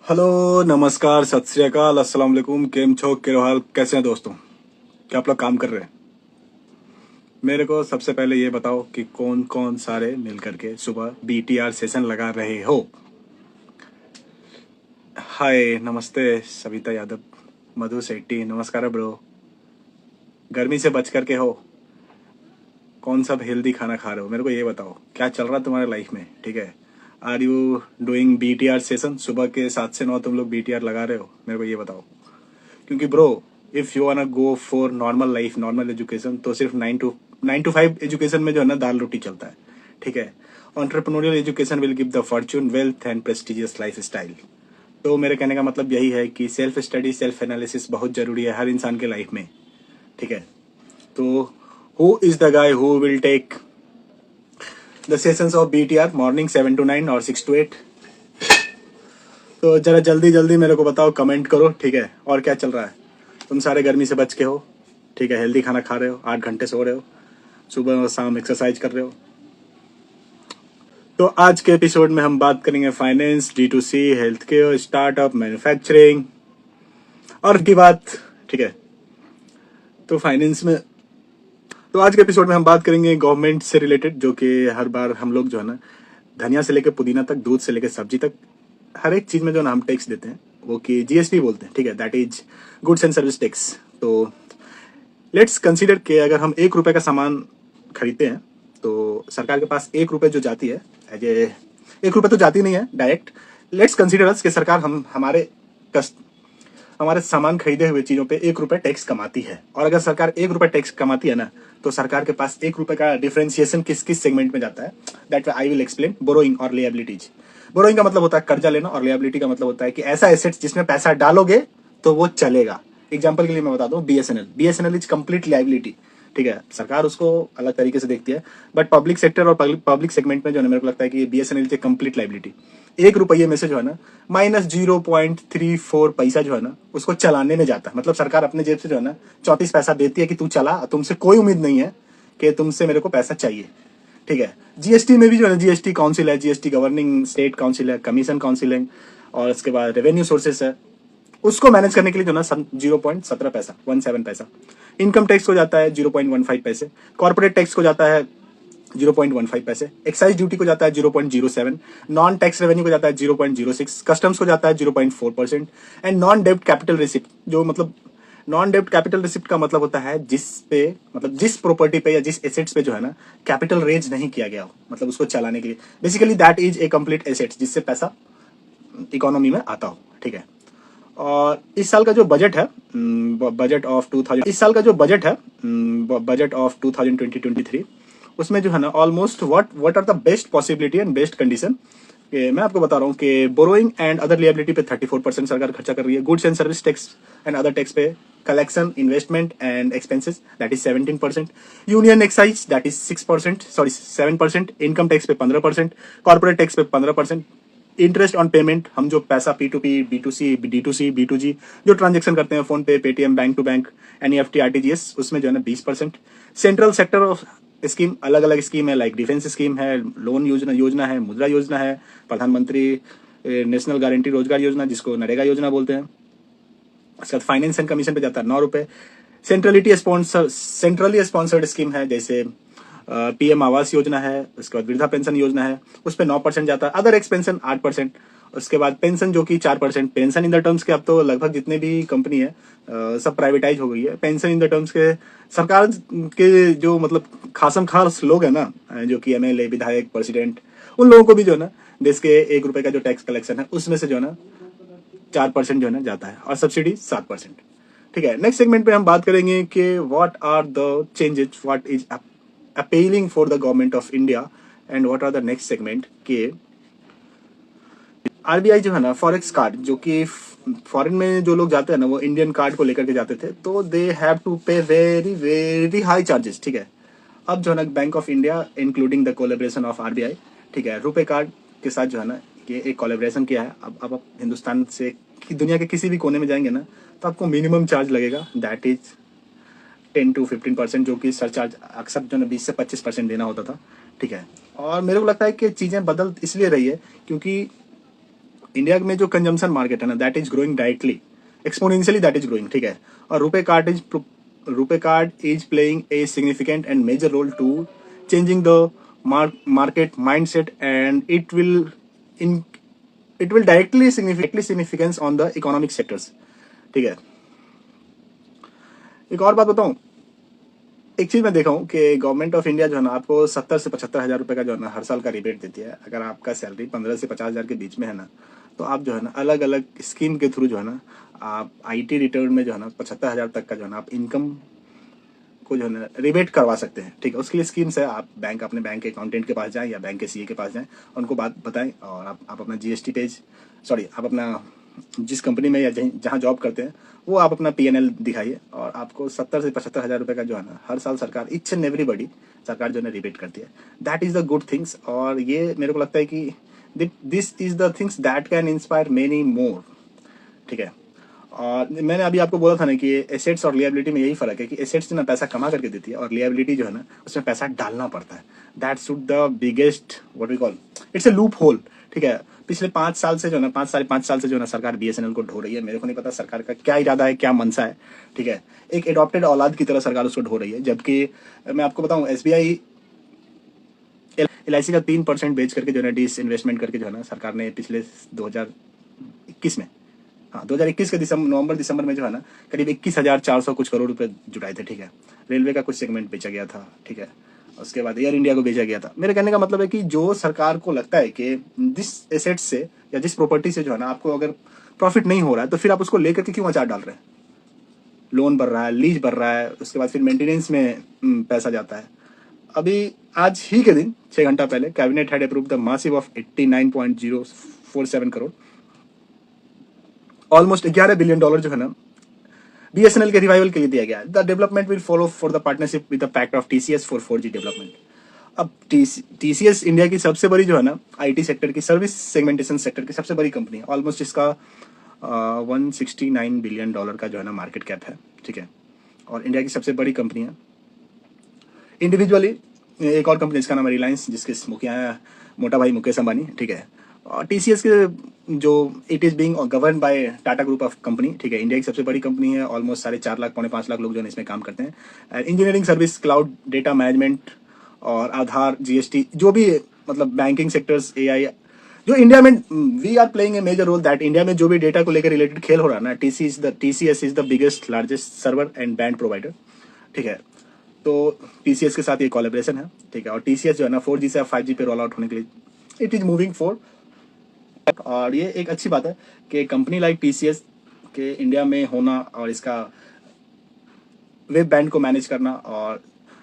Hello, नमस्कार, सत श्री अकाल, अस्सलाम वालेकुम। केम छो, केरो हाल, कैसे हैं दोस्तों? क्या आप लोग काम कर रहे हैं? मेरे को सबसे पहले ये बताओ कि कौन कौन सारे मिल करके सुबह बीटीआर सेशन लगा रहे हो। हाय, नमस्ते सविता यादव, मधु सेट्टी, नमस्कार ब्रो। गर्मी से बच करके हो? कौन सा हेल्दी खाना खा रहे हो? मेरे को ये बताओ, क्या चल रहा है तुम्हारे लाइफ में? ठीक है, are you doing BTR session? सुबह के 7 से 9 तुम लोग बीटीआर लगा रहे हो? मेरे को ये बताओ, क्योंकि bro, if you wanna go for normal life, normal education, तो सिर्फ 9 to 5 एजुकेशन में जो है ना दाल रोटी चलता है। ठीक है, entrepreneurial education will give the Fortune, wealth and prestigious life style. तो मेरे कहने का मतलब यही है कि सेल्फ स्टडी, सेल्फ एनालिसिस बहुत जरूरी है हर इंसान के लाइफ में। ठीक है, तो who is the guy who will take the sessions of BTR morning 7 to 9 और 6 to 8? तो जरा जल्दी जल्दी मेरे को बताओ, कमेंट करो। ठीक है, और क्या चल रहा है? तुम सारे गर्मी से बच के हो? ठीक है, हेल्दी खाना खा रहे हो, 8 घंटे सो रहे हो, सुबह और शाम एक्सरसाइज कर रहे हो। तो आज के एपिसोड में हम बात करेंगे finance, D2C, health care, startup, manufacturing और की बात। ठीक है, तो फाइनेंस में, तो आज के एपिसोड में हम बात करेंगे गवर्नमेंट से रिलेटेड, जो कि हर बार हम लोग जो है ना, धनिया से लेकर पुदीना तक, दूध से लेकर सब्जी तक, हर एक चीज में जो है ना हम टैक्स देते हैं, वो कि जीएसटी बोलते हैं। ठीक है, that is goods and service tax. तो लेट्स कंसीडर के अगर हम 1 रुपए का सामान खरीदते हैं, तो सरकार के पास 1 रुपए जो जाती है, एज ए 1 रुपए तो जाती नहीं है डायरेक्ट। लेट्स कंसीडर कि सरकार हम हमारे सामान खरीदे हुए चीजों पे 1 रुपए टैक्स कमाती है। और अगर सरकार 1 रुपए टैक्स कमाती है ना, तो सरकार के पास 1 रुपए का डिफरेंशिएशन किस किस सेगमेंट में जाता है, that I will explain. Borrowing और लिएबिलिटीज। बोरोइंग का मतलब होता है कर्जा लेना, और लिएबिलिटी का मतलब होता है कि ऐसा एसेट्स जिसमें पैसा डालोगे तो वो चलेगा। एग्जाम्पल के लिए मैं बता दूं, बीएसएनएल इज कंप्लीट लाइबिलिटी। ठीक है, सरकार उसको अलग तरीके से देखती है, बट पब्लिक सेक्टर और पब्लिक सेगमेंट में जो है मेरे को लगता है कि बीएसएनएल की कंप्लीट लाइबिलिटी। 1 रुपये में से जो है ना -0.34 पैसा जो है ना उसको चलाने में जाता है। मतलब सरकार अपने जेब से जो है ना 34 पैसा देती है कि तू चला, तुमसे कोई उम्मीद नहीं है कि तुमसे मेरे को पैसा चाहिए। ठीक है, जीएसटी में भी जो है ना, जीएसटी काउंसिल है, जीएसटी गवर्निंग स्टेट काउंसिल है, कमीशन काउंसिल है, और उसके बाद रेवेन्यू सोर्सेस है। उसको मैनेज करने के लिए जो ना 0.17 पैसा, 17 पैसा। इनकम टैक्स को जाता है 0.15 पैसे। कॉर्पोरेट टैक्स को जाता है 0.15 पैसे। एक्साइज ड्यूटी को जाता है 0.07। नॉन टैक्स रेवेन्यू को जाता है 0.06। कस्टम्स को जाता है 0.4%। एंड नॉन डेब्ट कैपिटल रिसिप्ट, जो मतलब नॉन डेब्ट कैपिटल रिसिप्ट का मतलब होता है जिस पे, मतलब जिस प्रॉपर्टी पे या जिस एसेट्स पे जो है ना कैपिटल रेज नहीं किया गया हो, मतलब उसको चलाने के लिए। Basically that is a complete assets जिससे पैसा इकोनॉमी में आता हो। ठीक है, और इस साल का जो बजट है, बजट ऑफ 2000, इस साल का जो बजट है, बजट ऑफ 2020-23, उसमें जो है ना almost what are the best possibility and best condition. मैं आपको बता रहा हूँ कि बोरोइंग एंड अदर लिएबिलिटी पे 34% सरकार खर्चा कर रही है। Goods and service tax and other tax pay, collection, investment and expenses, that is 17%। Union excise, that is 6%, sorry 7%। Income tax pay 15%। Corporate tax pay 15%। Interest on payment, हम जो पैसा P2P, B2C, D2C, B2G जो transaction करते हैं, PhonePe, Paytm, bank to bank, NEFT, RTGS, उसमें जो है ना 20%। सेंट्रल सेक्टर ऑफ स्कीम, अलग अलग स्कीम है, लाइक डिफेंस स्कीम है, लोन योजना है, मुद्रा योजना है, प्रधानमंत्री नेशनल गारंटी रोजगार योजना, जिसको नरेगा योजना बोलते हैं। उसके बाद फाइनेंस एंड कमीशन पे जाता है 9 रुपए। सेंट्रली स्पॉन्सर्ड स्कीम है, जैसे पीएम आवास योजना है, उसके बाद वृद्धा पेंशन योजना है, उस पर 9% जाता है। Other expansion 8%। उसके बाद पेंशन जो कि 4%। पेंशन इन द टर्म्स के अब तो लगभग जितने भी कंपनी है सब प्राइवेटाइज हो गई है। पेंशन इन द टर्म्स के सरकार के जो मतलब खासम खास लोग है ना, जो कि एमएलए, विधायक, प्रेसिडेंट, उन लोगों को भी जो है ना देश के 1 रुपए का जो टैक्स कलेक्शन है उसमें से जो है ना 4% जो है ना जाता है, और सब्सिडी 7%। ठीक है, नेक्स्ट सेगमेंट पे हम बात करेंगे कि what are the changes, what is appealing for the government of India, and what are the next segment के आरबीआई जो है ना फॉरेक्स कार्ड, जो कि फॉरेन में जो लोग जाते हैं ना वो इंडियन कार्ड को लेकर के जाते थे, तो दे हैव टू पे वेरी वेरी हाई चार्जेस। ठीक है, अब जो है ना bank of India including the collaboration of RBI, ठीक है, रुपे कार्ड के साथ जो है ना ये एक कोलेब्रेशन किया है। अब आप हिंदुस्तान से दुनिया के किसी भी कोने में जाएंगे ना, तो आपको मिनिमम चार्ज लगेगा, दैट इज 10 to 15%, जो कि सरचार्ज अक्सर जो है 20 से 25% देना होता था। ठीक है, और मेरे को लगता है कि चीज़ें बदल इसलिए रही है क्योंकि इंडिया में जो कंजम्पशन मार्केट है ना, that is growing directly, exponentially that is growing, ठीक है। और RuPay card is playing a significant and major role to changing the market mindset, and in it will directly significance on the economic sectors, ठीक है। एक और बात बताऊं, एक चीज मैं देखा हूँ कि गवर्नमेंट ऑफ इंडिया जो है ना, आपको 70 से 75 हजार रुपए का जो है ना हर साल का रिबेट देती है। अगर आपका सैलरी 15 से 50 हजार के बीच में है ना, तो आप जो है ना अलग अलग स्कीम के थ्रू जो है ना, आप IT रिटर्न में जो है ना 75 हजार तक का जो है ना आप इनकम को जो है ना रिबेट करवा सकते हैं, ठीक है। उसके लिए स्कीम्स है, आप अपने बैंक के अकाउंटेंट के पास जाएं या बैंक के CA के पास जाएं, उनको बात बताएं, और आप अपना GST पेज, सॉरी, आप अपना जिस कंपनी में या जहाँ जॉब करते हैं वो आप अपना PNL दिखाइए, और आपको 70 से 75 हजार रुपए का जो है ना हर साल सरकार, इच एंड एवरीबडी सरकार जो है ना रिबेट करती है। That is the good things, और ये मेरे को लगता है कि this is the things that can inspire many more, ठीक है। और मैंने अभी आपको बोला था ना कि एसेट्स और लिएबिलिटी में यही फर्क है कि एसेट्स जो ना पैसा कमा करके देती है, और लिएबिलिटी जो है ना उसमें पैसा डालना पड़ता है। That should the biggest what we call, it's a loophole, ठीक है। पिछले 5 साल से जो है ना 5 साल से जो है ना सरकार BSNL को ढो रही है। मेरे को नहीं पता सरकार का क्या इरादा है, क्या मनसा है, ठीक है। एक एडॉप्टेड औलाद की तरह सरकार उसको ढो रही है, जबकि मैं आपको बताऊं SBI LIC का 3% बेच करके जो है ना डिस इन्वेस्टमेंट करके जो है ना सरकार ने पिछले 2021 में, हाँ 2021 के नवंबर दिसंबर में जो है ना करीब 21,400 कुछ करोड़ रुपए जुटाए थे, ठीक है। रेलवे का कुछ सेगमेंट बेचा गया था, ठीक है। उसके बाद एयर इंडिया को बेचा गया था। मेरे कहने का मतलब है कि जो सरकार को लगता है कि जिस एसेट से या जिस प्रॉपर्टी से जो है ना आपको अगर प्रॉफिट नहीं हो रहा है, तो फिर आप उसको लेकर के क्यों अचार डाल रहे हैं। लोन भर रहा है, लीज भर रहा है, उसके बाद फिर मेंटेनेंस में पैसा जाता है। अभी आज ही के दिन 6 घंटा पहले cabinet had approve the massive of 89.047 crore, almost $11 billion जो है ना BSNL के रिवाइवल के लिए दिया गया। The development will follow for the partnership with the pact of TCS for 4G development. अब TCS इंडिया की सबसे बड़ी जो है ना IT सेक्टर की, सर्विस सेगमेंटेशन सेक्टर की सबसे बड़ी कंपनी है। ऑलमोस्ट इसका $169 बिलियन का जो है ना मार्केट कैप है, ठीक है। और इंडिया की सबसे बड़ी कंपनी है। इंडिविजुअली एक और कंपनी, इसका नाम है रिलायंस, जिसके मुखिया है मोटा भाई मुकेश अंबानी, ठीक है। और TCS के जो it is being govern by Tata group of company, ठीक है। इंडिया की सबसे बड़ी कंपनी है। ऑलमोस्ट 4.5 लाख 4.5 लाख लोग जो है इसमें काम करते हैं। Engineering service, cloud, data management और आधार, GST, जो भी मतलब बैंकिंग सेक्टर्स, AI, जो इंडिया में we are playing a major role. That India में जो भी डेटा को लेकर रिलेटेड खेल हो रहा है ना, TCS is the biggest largest server and band provider, ठीक है। तो TCS के साथ ये कोलैबोरेशन है, ठीक है। और TCS जो है ना 4G से 5G पे रोल आउट होने के लिए इट इज मूविंग फॉर, और ये एक अच्छी बात है कि कंपनी लाइक TCS के इंडिया में होना और इसका वेब बैंड को मैनेज करना। और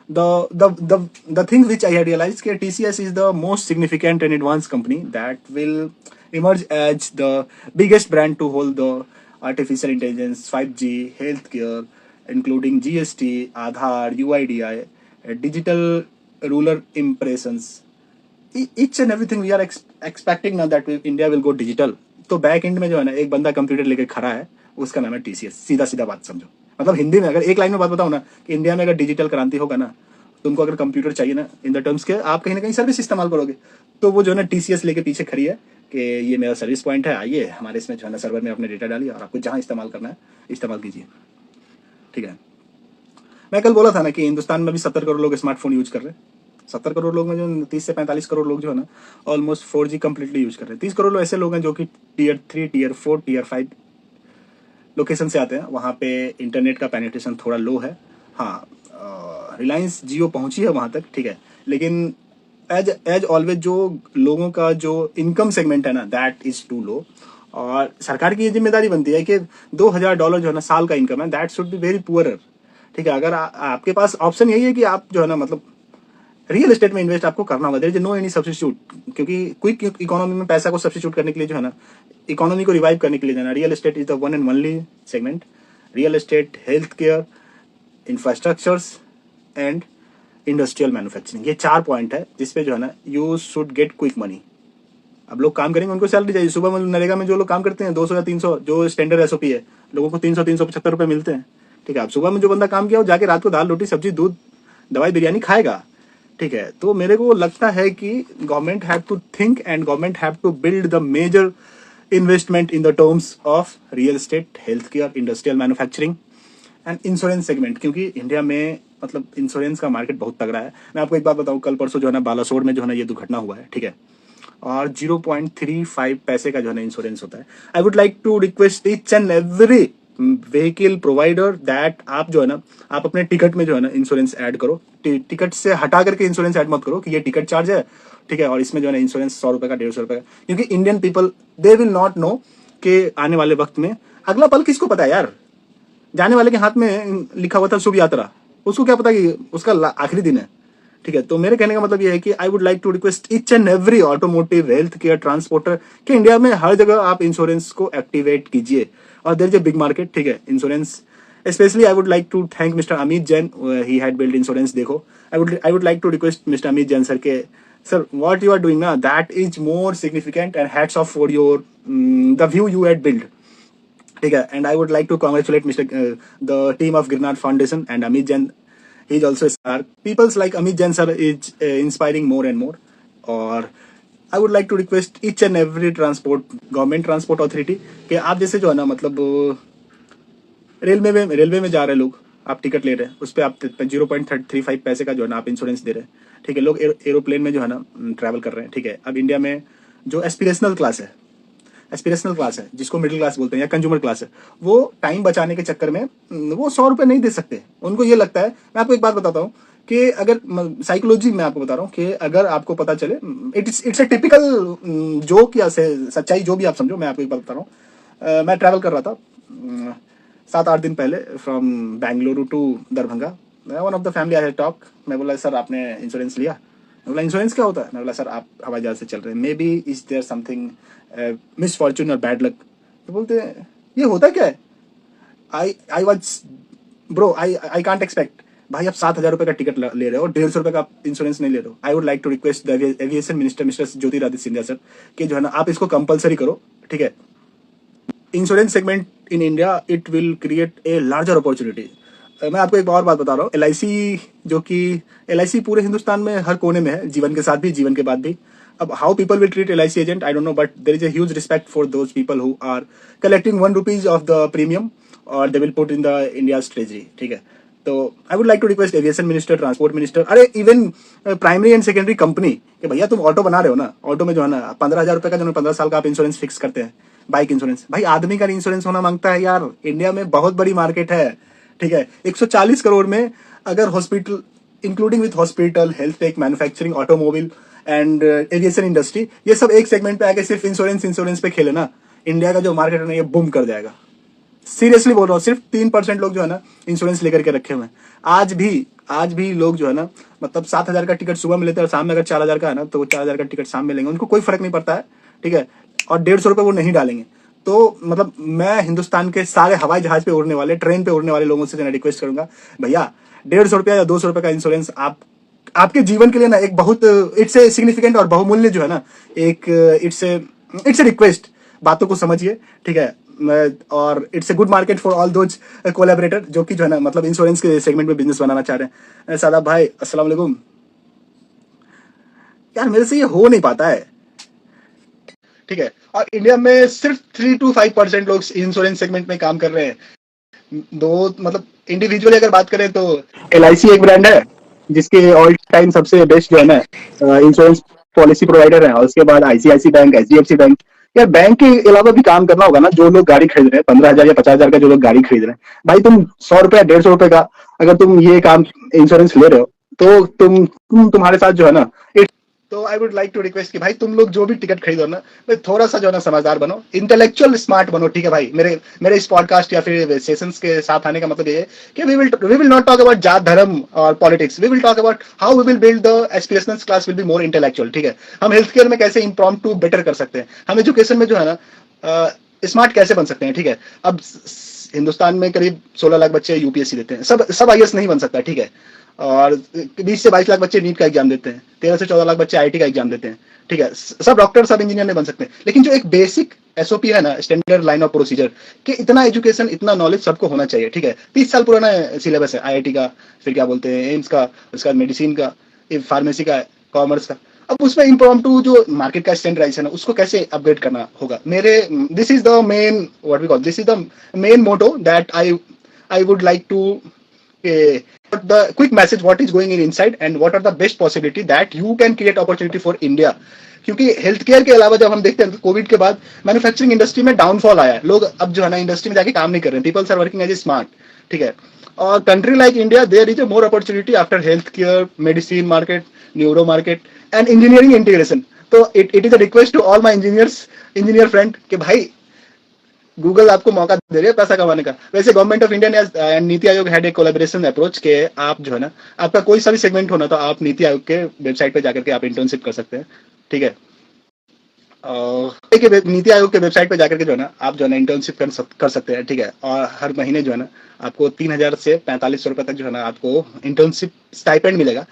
the thing which I had realised कि TCS is the most significant and advance company that will emerge as the biggest brand to hold the artificial intelligence, 5G, health care, including GST, Aadhaar, UIDI, digital rural impressions, each and everything we are expecting now that India will go digital। तो back and में जो है ना एक बंदा computer लेके खड़ा है, उसका नाम है TCS। सीधा सीधा बात समझो, मतलब हिंदी में अगर एक लाइन में बात बताऊं ना कि इंडिया में अगर डिजिटल क्रांति होगा ना, तुमको अगर कंप्यूटर चाहिए ना इन द टर्म्स के, आप कहीं ना कहीं सर्विस इस्तेमाल करोगे, तो वो जो है ना TCS लेके पीछे खड़ी है कि ये मेरा सर्विस पॉइंट है, आइए हमारे इसमें जो है ना सर्वर में अपने डेटा डालिए और आपको जहां इस्तेमाल करना है इस्तेमाल कीजिए, ठीक है। मैं कल बोला था ना कि हिंदुस्तान में भी 70 करोड़ लोग स्मार्टफोन यूज कर रहे हैं। 70 करोड़ लोग में जो 30 से 45 करोड़ लोग जो है ना ऑलमोस्ट 4G कंप्लीटली यूज कर रहे हैं। 30 करोड़ लोग ऐसे लोग हैं जो कि Tier 3, Tier 4, Tier 5 लोकेशन से आते हैं, वहाँ पे इंटरनेट का पेनिट्रेशन थोड़ा लो है। हाँ, रिलायंस जियो पहुंची है वहाँ तक, ठीक है। लेकिन एज ऑलवेज जो लोगों का जो इनकम सेगमेंट है ना, दैट इज टू लो। और सरकार की ये जिम्मेदारी बनती है कि $2,000 जो है ना साल का इनकम है, that should be very poorer, ठीक है। अगर आपके पास ऑप्शन यही है कि आप जो है ना मतलब रियल एस्टेट में इन्वेस्ट आपको करना होगा, there is no any substitute, क्योंकि क्विक इकोनॉमी में पैसा को सब्स्टिट्यूट करने के लिए जो है ना, इकोनॉमी को रिवाइव करने के लिए जो है ना, real estate is the one and only segment. Real estate, health care, infrastructures and industrial manufacturing, ये 4 पॉइंट है जिसपे जो है ना you should get quick money. अब लोग काम करेंगे, उनको सैलरी चाहिए। सुबह में नरेगा में जो लोग काम करते हैं 200 या 300, जो स्टैंडर्ड SOP है, लोगों को 300-375 रुपए मिलते हैं, ठीक है। अब सुबह में जो बंदा काम किया वो जाके रात को दाल रोटी सब्जी दूध दवाई बिरयानी खाएगा, ठीक है। तो मेरे को लगता है कि government have to think and government have to build the major investment in the terms of real estate, health care, industrial manufacturing and insurance segment, क्योंकि इंडिया में मतलब इंश्योरेंस का मार्केट बहुत तगड़ा है। मैं आपको एक बात बताऊं, कल परसों जो है ना बालासोर में जो है ना ये दुर्घटना हुआ है, ठीक है, और 0.35 पैसे का जो है ना इंश्योरेंस होता है। I would like to request each and every vehicle provider that आप जो है ना आप अपने टिकट में जो है ना इंश्योरेंस ऐड करो। टिकट से हटा करके इंश्योरेंस ऐड मत करो कि ये टिकट चार्ज है, ठीक है, और इसमें जो है ना इंश्योरेंस 100 रुपए का, 150 रुपए का, क्योंकि Indian people they will not know कि आने वाले वक्त में अगला पल किसको पता है यार। जाने वाले के हाथ में लिखा हुआ था शुभ यात्रा, उसको क्या पता कि उसका आखिरी दिन है, ठीक है। तो मेरे कहने का मतलब ये है कि I would like to request each and every automotive, health care, transporter कि इंडिया में हर जगह आप इंश्योरेंस को एक्टिवेट कीजिए, और there is a big market, ठीक है, insurance. Specially I would like to thank mister Amit Jain, he had build insurance. देखो, I would like to request mister Amit Jain sir के, sir what you are doing ना, that is more significant and hats off for your the view you had build, ठीक है। And I would like to congratulate mister the team of Girnar foundation and Amit Jain, he is also a star. People's like Amit Jain sir is inspiring more and more. और I would like to request each and every government transport authority कि आप जैसे जो है ना मतलब railway में जा रहे लोग, आप टिकट ले रहे हैं, उस पर आप 0.35 पैसे का जो है ना आप इंश्योरेंस दे रहे हैं, ठीक है। लोग एरोप्लेन में जो है ना ट्रैवल कर रहे हैं, ठीक है। अब इंडिया में जो एस्पिरेशनल क्लास है, जिसको मिडिल क्लास बोलते हैं या कंज्यूमर क्लास है, वो टाइम बचाने के चक्कर में वो 100 रुपए नहीं दे सकते। उनको ये लगता है, मैं आपको एक बात बताता हूँ कि अगर साइकोलॉजी में आपको बता रहा हूँ कि अगर आपको पता चले, इट्स ए टिपिकल जोक या सच्चाई, जो भी आप समझो, मैं आपको एक बात बता रहा हूँ। मैं ट्रैवल कर रहा था 7-8 दिन पहले from Bengaluru to Darbhanga. One of the family I talk, मैं बोला सर आपने इंश्योरेंस लिया? मैं बोला इंश्योरेंस क्या होता है? मैं बोला सर आप हवाई जहाज से चल रहे हैं, maybe is there something misfortune और बैड लक। तो बोलते हैं ये होता क्या है? I was bro, I can't expect. भाई आप 7,000 रुपए का टिकट ले रहे हो, 150 रुपए का इंश्योरेंस नहीं ले रहे हो। I would like to request the aviation minister mister Jyotiraditya Scindia sir कि जो है ना आप इसको कंपलसरी करो, ठीक है। Insurance segment in India, it will create a larger opportunity. मैं आपको एक और बात बता रहा हूँ, LIC, जो कि LIC पूरे हिंदुस्तान में हर कोने में है, जीवन के साथ भी, जीवन के बाद भी। अब how people will treat LIC agent I don't know, but there is a huge respect for those people who are collecting 1 rupees of the premium और they will put in the India's treasury, ठीक है। तो I would like to request aviation minister, transport minister, अरे even primary and secondary company कि भैया तुम auto बना रहे हो ना, ऑटो में जो है ना 15,000 रुपए का जो 15 साल का आप इंश्योरेंस फिक्स करते हैं, बाइक इंश्योरेंस, भाई आदमी का इंश्योरेंस होना मांगता है यार। इंडिया में बहुत बड़ी मार्केट है, ठीक है। 140 करोड़ में अगर hospital including with hospital, health take, manufacturing, automobile and aviation industry, ये सब एक सेगमेंट पे आके सिर्फ इंश्योरेंस पे खेले ना, इंडिया का जो मार्केट है ना ये बूम कर जाएगा। सीरियसली बोल रहा हूँ, सिर्फ 3% लोग जो है ना इंश्योरेंस लेकर के रखे हुए हैं। आज भी लोग जो है ना मतलब 7,000 का टिकट सुबह में लेते हैं, और शाम में अगर 4,000 का है ना तो वो 4,000 का टिकट शाम में लेंगे, उनको कोई फर्क नहीं पड़ता है, ठीक है। और 150 रुपए वो नहीं डालेंगे। तो मतलब मैं हिंदुस्तान के सारे हवाई जहाज पे उड़ने वाले, ट्रेन पे उड़ने वाले लोगों से मैं रिक्वेस्ट करूंगा, भैया 150 रुपया या 200 रुपए का इंश्योरेंस आप आपके जीवन के लिए ना एक बहुत इट्स ए सिग्निफिकेंट और बहुमूल्य जो है ना एक इट्स ए रिक्वेस्ट, बातों को समझिए, ठीक है। और it's a good market for all those collaborator जो कि जो है ना मतलब इंश्योरेंस के सेगमेंट में बिजनेस बनाना चाह रहे हैं। सादाब भाई अस्सलाम वालेकुम। यार मेरे से ये हो नहीं पाता है, ठीक है। और इंडिया में सिर्फ 3 to 5% लोग इंश्योरेंस सेगमेंट में काम कर रहे हैं। दो मतलब इंडिविजुअली अगर बात करें तो LIC एक ब्रांड है जिसके ऑल टाइम सबसे बेस्ट जो है ना इंश्योरेंस पॉलिसी प्रोवाइडर है, और उसके बाद ICICI बैंक, HDFC बैंक। यार बैंक के अलावा भी काम करना होगा ना। जो लोग गाड़ी खरीद रहे हैं 15,000 या 50,000 का, जो लोग गाड़ी खरीद रहे हैं, भाई तुम 100 रुपया 150 रुपए का अगर तुम ये काम इंश्योरेंस ले रहे हो तो तुम्हारे साथ जो है ना तो I would like to request कि भाई तुम लोग जो भी टिकट खरीदो ना, भाई थोड़ा सा जो है ना समझदार बनो, इंटेलेक्चुअल स्मार्ट बनो, ठीक है भाई। मेरे इस पॉडकास्ट या फिर सेशंस के साथ आने का मतलब ये है कि we will not talk about जात, धर्म और politics. We will talk about how we will build the aspirational class will be more intellectual, ठीक है। हम हेल्थ केयर में कैसे इम्प्रॉम्प्टू बेटर कर सकते हैं, हम एजुकेशन में जो है ना स्मार्ट कैसे बन सकते हैं, ठीक है। अब हिंदुस्तान में करीब 16 लाख बच्चे UPSC देते हैं, सब IAS नहीं बन सकता, ठीक है। और 20 से 22 लाख बच्चे नीट का एग्जाम देते हैं, 13 से 14 लाख बच्चे IIT का एग्जाम देते हैं, ठीक है। सब डॉक्टर, सब इंजीनियर नहीं बन सकते, लेकिन जो एक बेसिक SOP है ना, स्टैंडर्ड लाइन ऑफ प्रोसीजर, कि इतना एजुकेशन, इतना नॉलेज सबको होना चाहिए, ठीक है। 30 साल पुराना सिलेबस है IIT का, फिर क्या बोलते हैं एम्स का, उसका मेडिसिन का, फार्मेसी का, कॉमर्स का। अब उसमें इम्प्रॉम्प्टू जो मार्केट का स्टैंडर्डाइजेशन है उसको कैसे अपग्रेड करना होगा। मेरे this is the main what we call this is the main motto that I would like to the quick message what is going in inside and what are the best possibility that you can create opportunity for India। क्योंकि health care के अलावा जब हम देखते हैं Covid के बाद manufacturing industry में डाउनफॉल आया है, लोग अब जो है ना इंडस्ट्री में जाके काम नहीं कर रहे हैं, peoples are working as a smart, ठीक है। और country like India there is a more opportunity after health care, medicine market, neuro market and engineering integration. तो it is a request to all my engineer friend कि भाई Google आपको मौका दे रही है पैसा कमाने का। वैसे गवर्नमेंट ऑफ इंडिया ने NITI Aayog had a collaboration approach के आप जो है ना आपका कोई सा भी सेगमेंट होना तो आप नीति आयोग के वेबसाइट पे जाकर के आप इंटर्नशिप कर सकते हैं, ठीक है। नीति आयोग के वेबसाइट पे जाकर के जो है ना आप जो है ना इंटर्नशिप कर सकते हैं, ठीक है। और हर महीने जो है ना आपको 3,000 से 4,500 रुपए तक जो है ना आपको इंटर्नशिप स्टाइपेंड मिलेगा।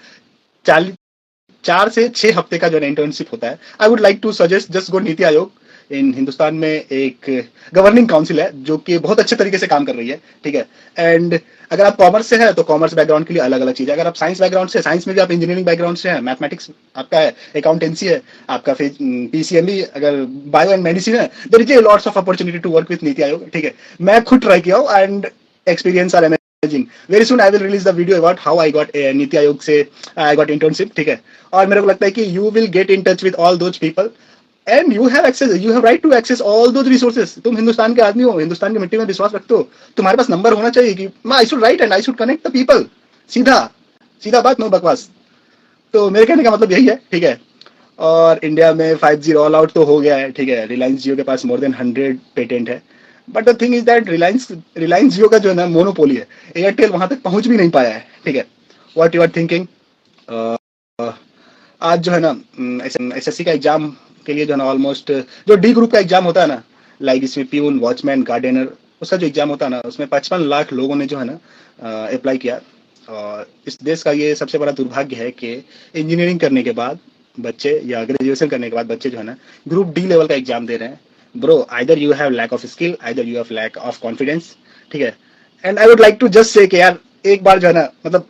4 से 6 हफ्ते का जो है इंटर्नशिप होता है। I would like to suggest just go Niti Aayog. इन हिंदुस्तान में एक गवर्निंग काउंसिल है जो कि बहुत अच्छे तरीके से काम कर रही है, ठीक है। एंड अगर आप कॉमर्स से है तो कॉमर्स बैकग्राउंड के लिए अलग अलग चीज है, अगर आप साइंस बैकग्राउंड से, साइंस में भी आप इंजीनियरिंग बैकग्राउंड से है, मैथमेटिक्स आपका है, अकाउंटेंसी है आपका, फिर पीसीएमबी, अगर बायो एंड मेडिसिन है, there is a lots of opportunity to work with Niti Aayog, ठीक है। मैं खुद ट्राई किया हूँ and experience are amazing. Very soon I will release the video about how I got Niti Aayog से आई गॉट इंटर्नशिप, ठीक है। और मेरे को लगता है कि you will get in touch with all those people and you have right to access all those resources. तुम हिंदुस्तान के आदमी हो, हिंदुस्तान की मिट्टी में विश्वास रखते हो, तुम्हारे पास नंबर होना चाहिए कि I should write and I should connect the people. सीधा सीधा बात, नो बकवास। तो मेरे कहने का मतलब यही है, ठीक है। और इंडिया में 5G रोल आउट तो हो गया है, ठीक है। रिलायंस जियो के पास मोर देन 100 पेटेंट है, but the thing is that Reliance Jio का जो है ना मोनोपोली है, एयरटेल वहां तक पहुंच भी नहीं पाया है, ठीक है। What you are thinking. आज जो है ना एसएससी का एग्जाम के लिए जो है ना ऑलमोस्ट जो डी ग्रुप का एग्जाम होता है ना, लाइक इसमें प्यून, वॉचमैन, गार्डनर, उसका जो एग्जाम होता है ना उसमें 55 लाख लोगों ने जो है ना अप्लाई किया। और इस देश का ये सबसे बड़ा दुर्भाग्य है कि इंजीनियरिंग करने के बाद बच्चे या ग्रेजुएशन करने के बाद बच्चे जो है ना ग्रुप डी लेवल का एग्जाम दे रहे हैं। Bro, either you have lack of skill, either you have lack of confidence, ठीक है। And I would like to just say कि यार एक बार जो है ना मतलब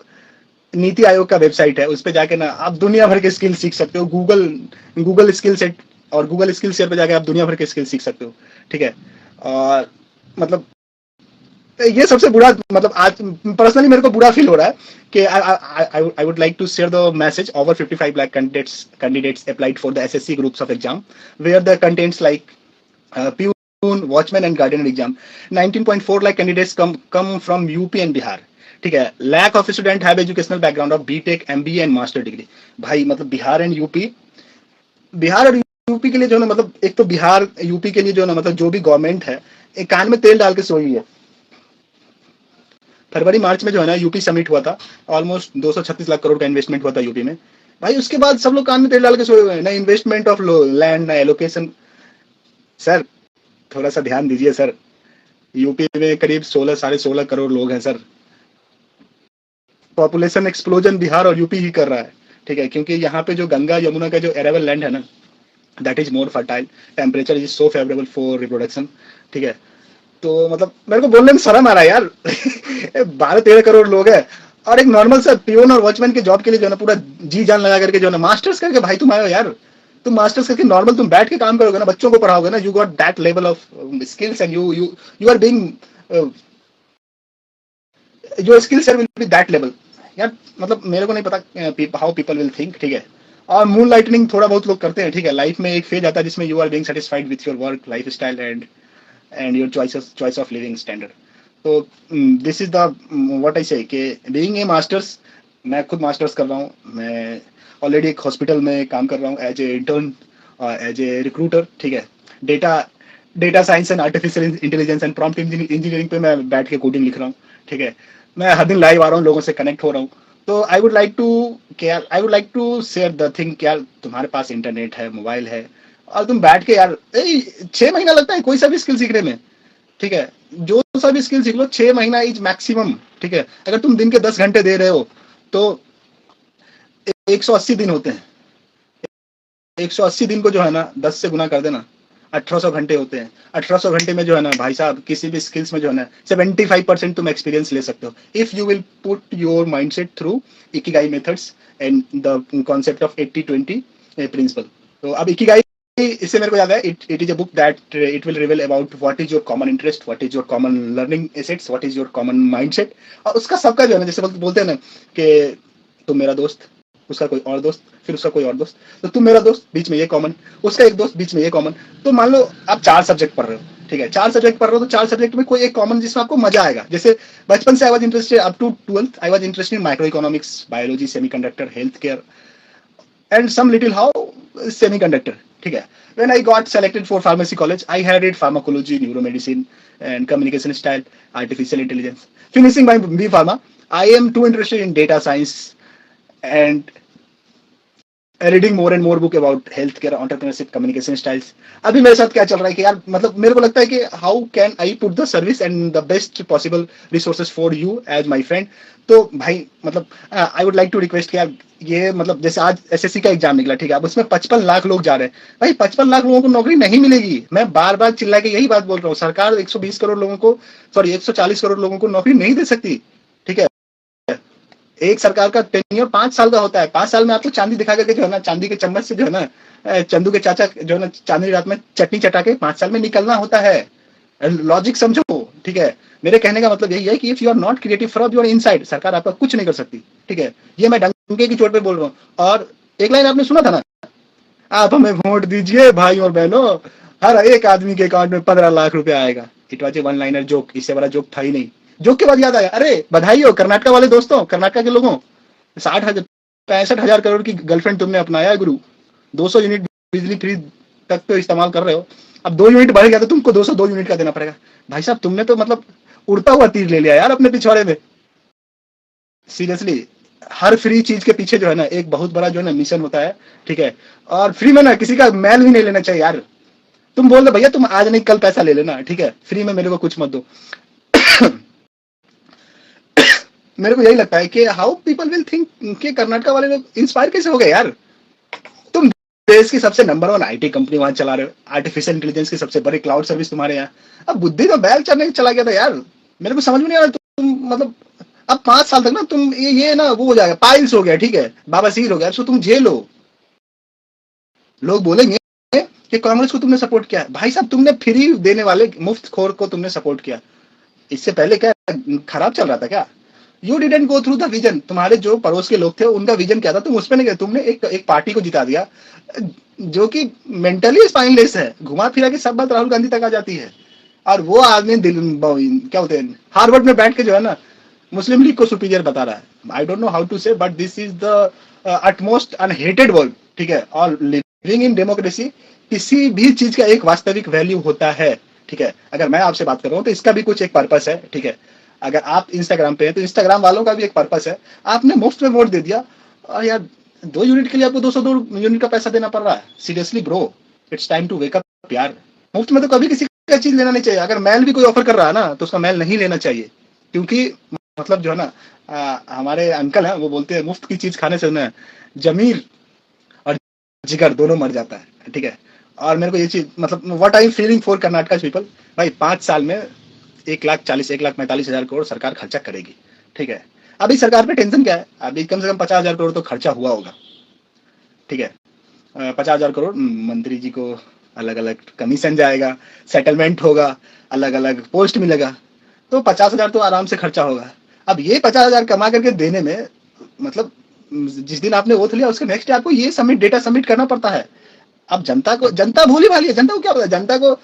नीति आयोग का वेबसाइट है, उस पे जाके ना आप दुनिया भर के स्किल सीख सकते हो। गूगल स्किल सेट और गूगल स्किल शेयर पे जाके आप दुनिया भर के स्किल सीख सकते हो, ठीक है। और मतलब ये सबसे बुरा, मतलब आज पर्सनली मेरे को बुरा फील हो रहा है कि I would like to share the message. Over 55 lakh candidates applied for the SSC groups of exam where the contents like peon, watchman and gardener exam. 19.4 lakh candidates come from UP and Bihar, ठीक है। Lack of student have educational background of BTech, MBA and master degree. भाई मतलब Bihar and UP, Bihar और UP के लिए जो है ना मतलब एक तो बिहार यूपी के लिए जो है ना मतलब जो भी गवर्नमेंट है एक कान में तेल डाल के सोई है। फरवरी मार्च में जो है ना यूपी समिट हुआ था, ऑलमोस्ट 236 लाख करोड़ का इन्वेस्टमेंट हुआ था यूपी में। भाई उसके बाद सब लोग कान में तेल डाल के सोए हुए हैं, ना इन्वेस्टमेंट ऑफ लैंड, ना एलोकेशन। सर थोड़ा सा ध्यान दीजिए सर, यूपी में करीब 16-16.5 करोड़ लोग हैं सर। पॉपुलेशन एक्सप्लोजन बिहार और यूपी ही कर रहा है, ठीक है। क्योंकि यहाँ पे जो गंगा यमुना का जो एरेबल लैंड है ना, that is more fertile, temperature is so favourable for reproduction, ठीक है। तो मतलब मेरे को बोलने में शर्म आ रहा है यार 12-13 करोड़ लोग हैं और एक नॉर्मल सा पियोन और वॉचमैन के जॉब के लिए जो है ना पूरा जी जान लगा करके जो है ना मास्टर्स करके भाई तुम आए हो यार। तुम मास्टर्स करके नॉर्मल तुम बैठ के काम करोगे ना, बच्चों को पढ़ाओगे ना, you got that level of skills and you are being your skills will be that level यार। मतलब मेरे को नहीं पता हाउ पीपल विल थिंक, ठीक है। और मून लाइटनिंग थोड़ा बहुत लोग करते हैं, ठीक है। लाइफ में एक फेज आता है जिसमें you are being satisfied with your work life style and your choice of living standard. तो this is the what I say कि बीइंग ए मास्टर्स, मैं खुद मास्टर्स कर रहा हूँ, मैं ऑलरेडी एक हॉस्पिटल में काम कर रहा हूँ as a intern, as a recruiter, ठीक है। Data science and artificial intelligence and prompt engineering पे मैं बैठ के कोडिंग लिख रहा हूँ, ठीक है। मैं हर दिन लाइव आ रहा हूँ, लोगों से कनेक्ट हो रहा हूँ। तो I would like to share the thing कि यार तुम्हारे पास इंटरनेट है, मोबाइल है, और तुम बैठ के यार 6 महीना लगता है कोई सा भी स्किल सीखने में, ठीक है। जो सा भी स्किल सीख लो 6 महीना इज मैक्सिमम, ठीक है। अगर तुम दिन के 10 घंटे दे रहे हो तो 180 दिन होते हैं। 180 दिन को जो है ना 10 से गुना कर देना, 1800 घंटे होते हैं। 1800 घंटे में जो है ना भाई साहब किसी भी स्किल्स में जो है ना 75% तुम एक्सपीरियंस ले सकते हो if you will put your mindset through ikigai methods and the concept of 80-20 principle. तो अब इकिगाई, इससे मेरे को याद है, it is a book that it will reveal about what is your common interest, what is your common learning assets, what is your common mindset. और उसका सबका जो है ना, जैसे बोलते हैं ना कि तुम मेरा दोस्त, उसका कोई और दोस्त, फिर उसका कोई और दोस्त, तो तुम मेरा दोस्त, बीच में ये कॉमन, उसका एक दोस्त, बीच में ये कॉमन। तो मान लो आप 4 सब्जेक्ट पढ़ रहे हो, ठीक है, 4 सब्जेक्ट पढ़ रहे हो, तो 4 सब्जेक्ट में कोई एक कॉमन जिसमें आपको मजा आएगा। जैसे बचपन से I was interested up to 12th, I was interested in micro economics, biology, semiconductor, health care and some little how semiconductor, ठीक है। When I got selected for pharmacy college, I had it pharmacology, neuromedicine, and communication style, artificial intelligence. Finishing my B Pharma, I am too interested in data science and reading more and more book about health care, entrepreneurship, communication styles. अभी मेरे साथ क्या चल रहा है कि यार, मतलब मेरे को लगता है कि how can I put the service and the best possible resources for you as my friend. तो भाई मतलब I would like to request कि यार, ये मतलब जैसे आज एसएससी का एग्जाम निकला, ठीक है, अब उसमें 55 लाख लोग जा रहे हैं। भाई 55 लाख लोगों को नौकरी नहीं मिलेगी। मैं बार बार चिल्ला के यही बात बोल रहा हूँ, सरकार 120 करोड़ लोगों को, सॉरी 140 करोड़ लोगों को नौकरी नहीं दे सकती, ठीक है। एक सरकार का टेन्योर 5 साल का होता है। 5 साल में आपको चांदी दिखा करके जो है ना, चांदी के चम्मच से जो है ना, चंदू के चाचा जो है ना, चांदी रात में चटनी चटा के 5 साल में निकलना होता है। लॉजिक समझो, ठीक है। मेरे कहने का मतलब यही है कि if you are not creative from your inside, सरकार आपका कुछ नहीं कर सकती, ठीक है। ये मैं डंके की चोट पे बोल रहा हूँ। और एक लाइन आपने सुना था ना, आप हमें वोट दीजिए भाई और बहनों, हर एक आदमी के अकाउंट में 15 लाख रुपया आएगा। It was a one liner joke, इससे बड़ा जोक था ही नहीं। जोक के बाद याद आया, अरे बधाई हो कर्नाटक वाले दोस्तों, कर्नाटक के लोगों, 65,000 करोड़ की गर्लफ्रेंड तुमने अपनाया है गुरु। 200 यूनिट बिजली फ्री तक तो इस्तेमाल कर रहे हो, अब 2 यूनिट बढ़ गया तो तुमको 202 यूनिट का देना पड़ेगा। भाई साहब तुमने तो मतलब उड़ता हुआ तीर ले लिया यार अपने पिछवाड़े में। सीरियसली, हर फ्री चीज के पीछे जो है ना, एक बहुत बड़ा जो है ना मिशन होता है, ठीक है। और फ्री में ना किसी का मैल भी नहीं लेना चाहिए यार। तुम बोल दो भैया तुम आज नहीं कल पैसा ले लेना, ठीक है, फ्री में मेरे को कुछ मत दो। मेरे को यही लगता है कि हाउ पीपल विल थिंक कि कर्नाटक वाले लोग इंस्पायर कैसे हो गए यार। तुम देश की सबसे नंबर 1 आईटी कंपनी वहां चला रहे हो, आर्टिफिशियल इंटेलिजेंस की सबसे बड़ी क्लाउड सर्विस तुम्हारे यहाँ। अब बुद्धि तो बैल चढ़ने चला गया था यार। मेरे को समझ में नहीं आ रहा, तुम मतलब अब 5 साल तक ना तुम ये ना वो हो जाएगा, पाइल्स हो गया, ठीक है, बाबा सीर हो गया, सो तुम झेलो। लोग बोलेंगे कि कांग्रेस को तुमने सपोर्ट किया। भाई साहब तुमने फ्री देने वाले मुफ्त खोर को तुमने सपोर्ट किया। इससे पहले क्या खराब चल रहा था क्या? You didn't go through the vision. तुम्हारे जो पड़ोस के लोग थे उनका विजन क्या था, तुम उस पर नहीं गए। तुमने एक पार्टी को जिता दिया जो कि मेंटली स्पाइनलेस है, घुमा फिरा के सब बात राहुल गांधी तक आ जाती है। और वो आदमी क्या होते हैं, हार्वर्ड में बैठ के जो है ना मुस्लिम लीग को सुपीरियर बता रहा है। I don't know how to say, but this is the utmost unhated world, ठीक है। और लिविंग इन डेमोक्रेसी, किसी भी चीज का एक वास्तविक वैल्यू होता है, ठीक है। अगर मैं आपसे बात कर रहा हूँ तो इसका भी कुछ एक पर्पस है, ठीक है। अगर आप इंस्टाग्राम पे हैं तो इंस्टाग्राम वालों का भी एक पर्पस है। आपने मुफ्त में वोट दे दिया और यार 2 यूनिट के लिए आपको 202 यूनिट का पैसा देना पड़ रहा है। Seriously bro, it's time to wake up यार। मुफ्त में तो कभी किसी का चीज लेना नहीं चाहिए। अगर मैल भी कोई ऑफर कर रहा है ना तो उसका मैल नहीं लेना चाहिए, क्योंकि मतलब जो है ना हमारे अंकल हैं वो बोलते हैं मुफ्त की चीज खाने से ना जमीर और जिगर दोनों मर जाता है, ठीक है। और मेरे को ये चीज मतलब what I am feeling for Karnataka people, भाई 5 साल में 1,45,000 करोड़ सरकार खर्चा करेगी, ठीक है। अभी सरकार पे टेंशन क्या है, अभी कम से कम 50,000 करोड़ तो खर्चा हुआ होगा, ठीक है। 50,000 करोड़ मंत्री जी को अलग अलग कमीशन जाएगा, सेटलमेंट होगा, अलग अलग पोस्ट मिलेगा, तो 50,000 तो आराम से खर्चा होगा। अब ये 50,000 कमा करके देने में मतलब जिस दिन आपने वोट लिया उसके नेक्स्ट डे आपको ये डेटा सबमिट करना पड़ता है। अब जनता भूली भाली है, जनता को क्या पता, जनता को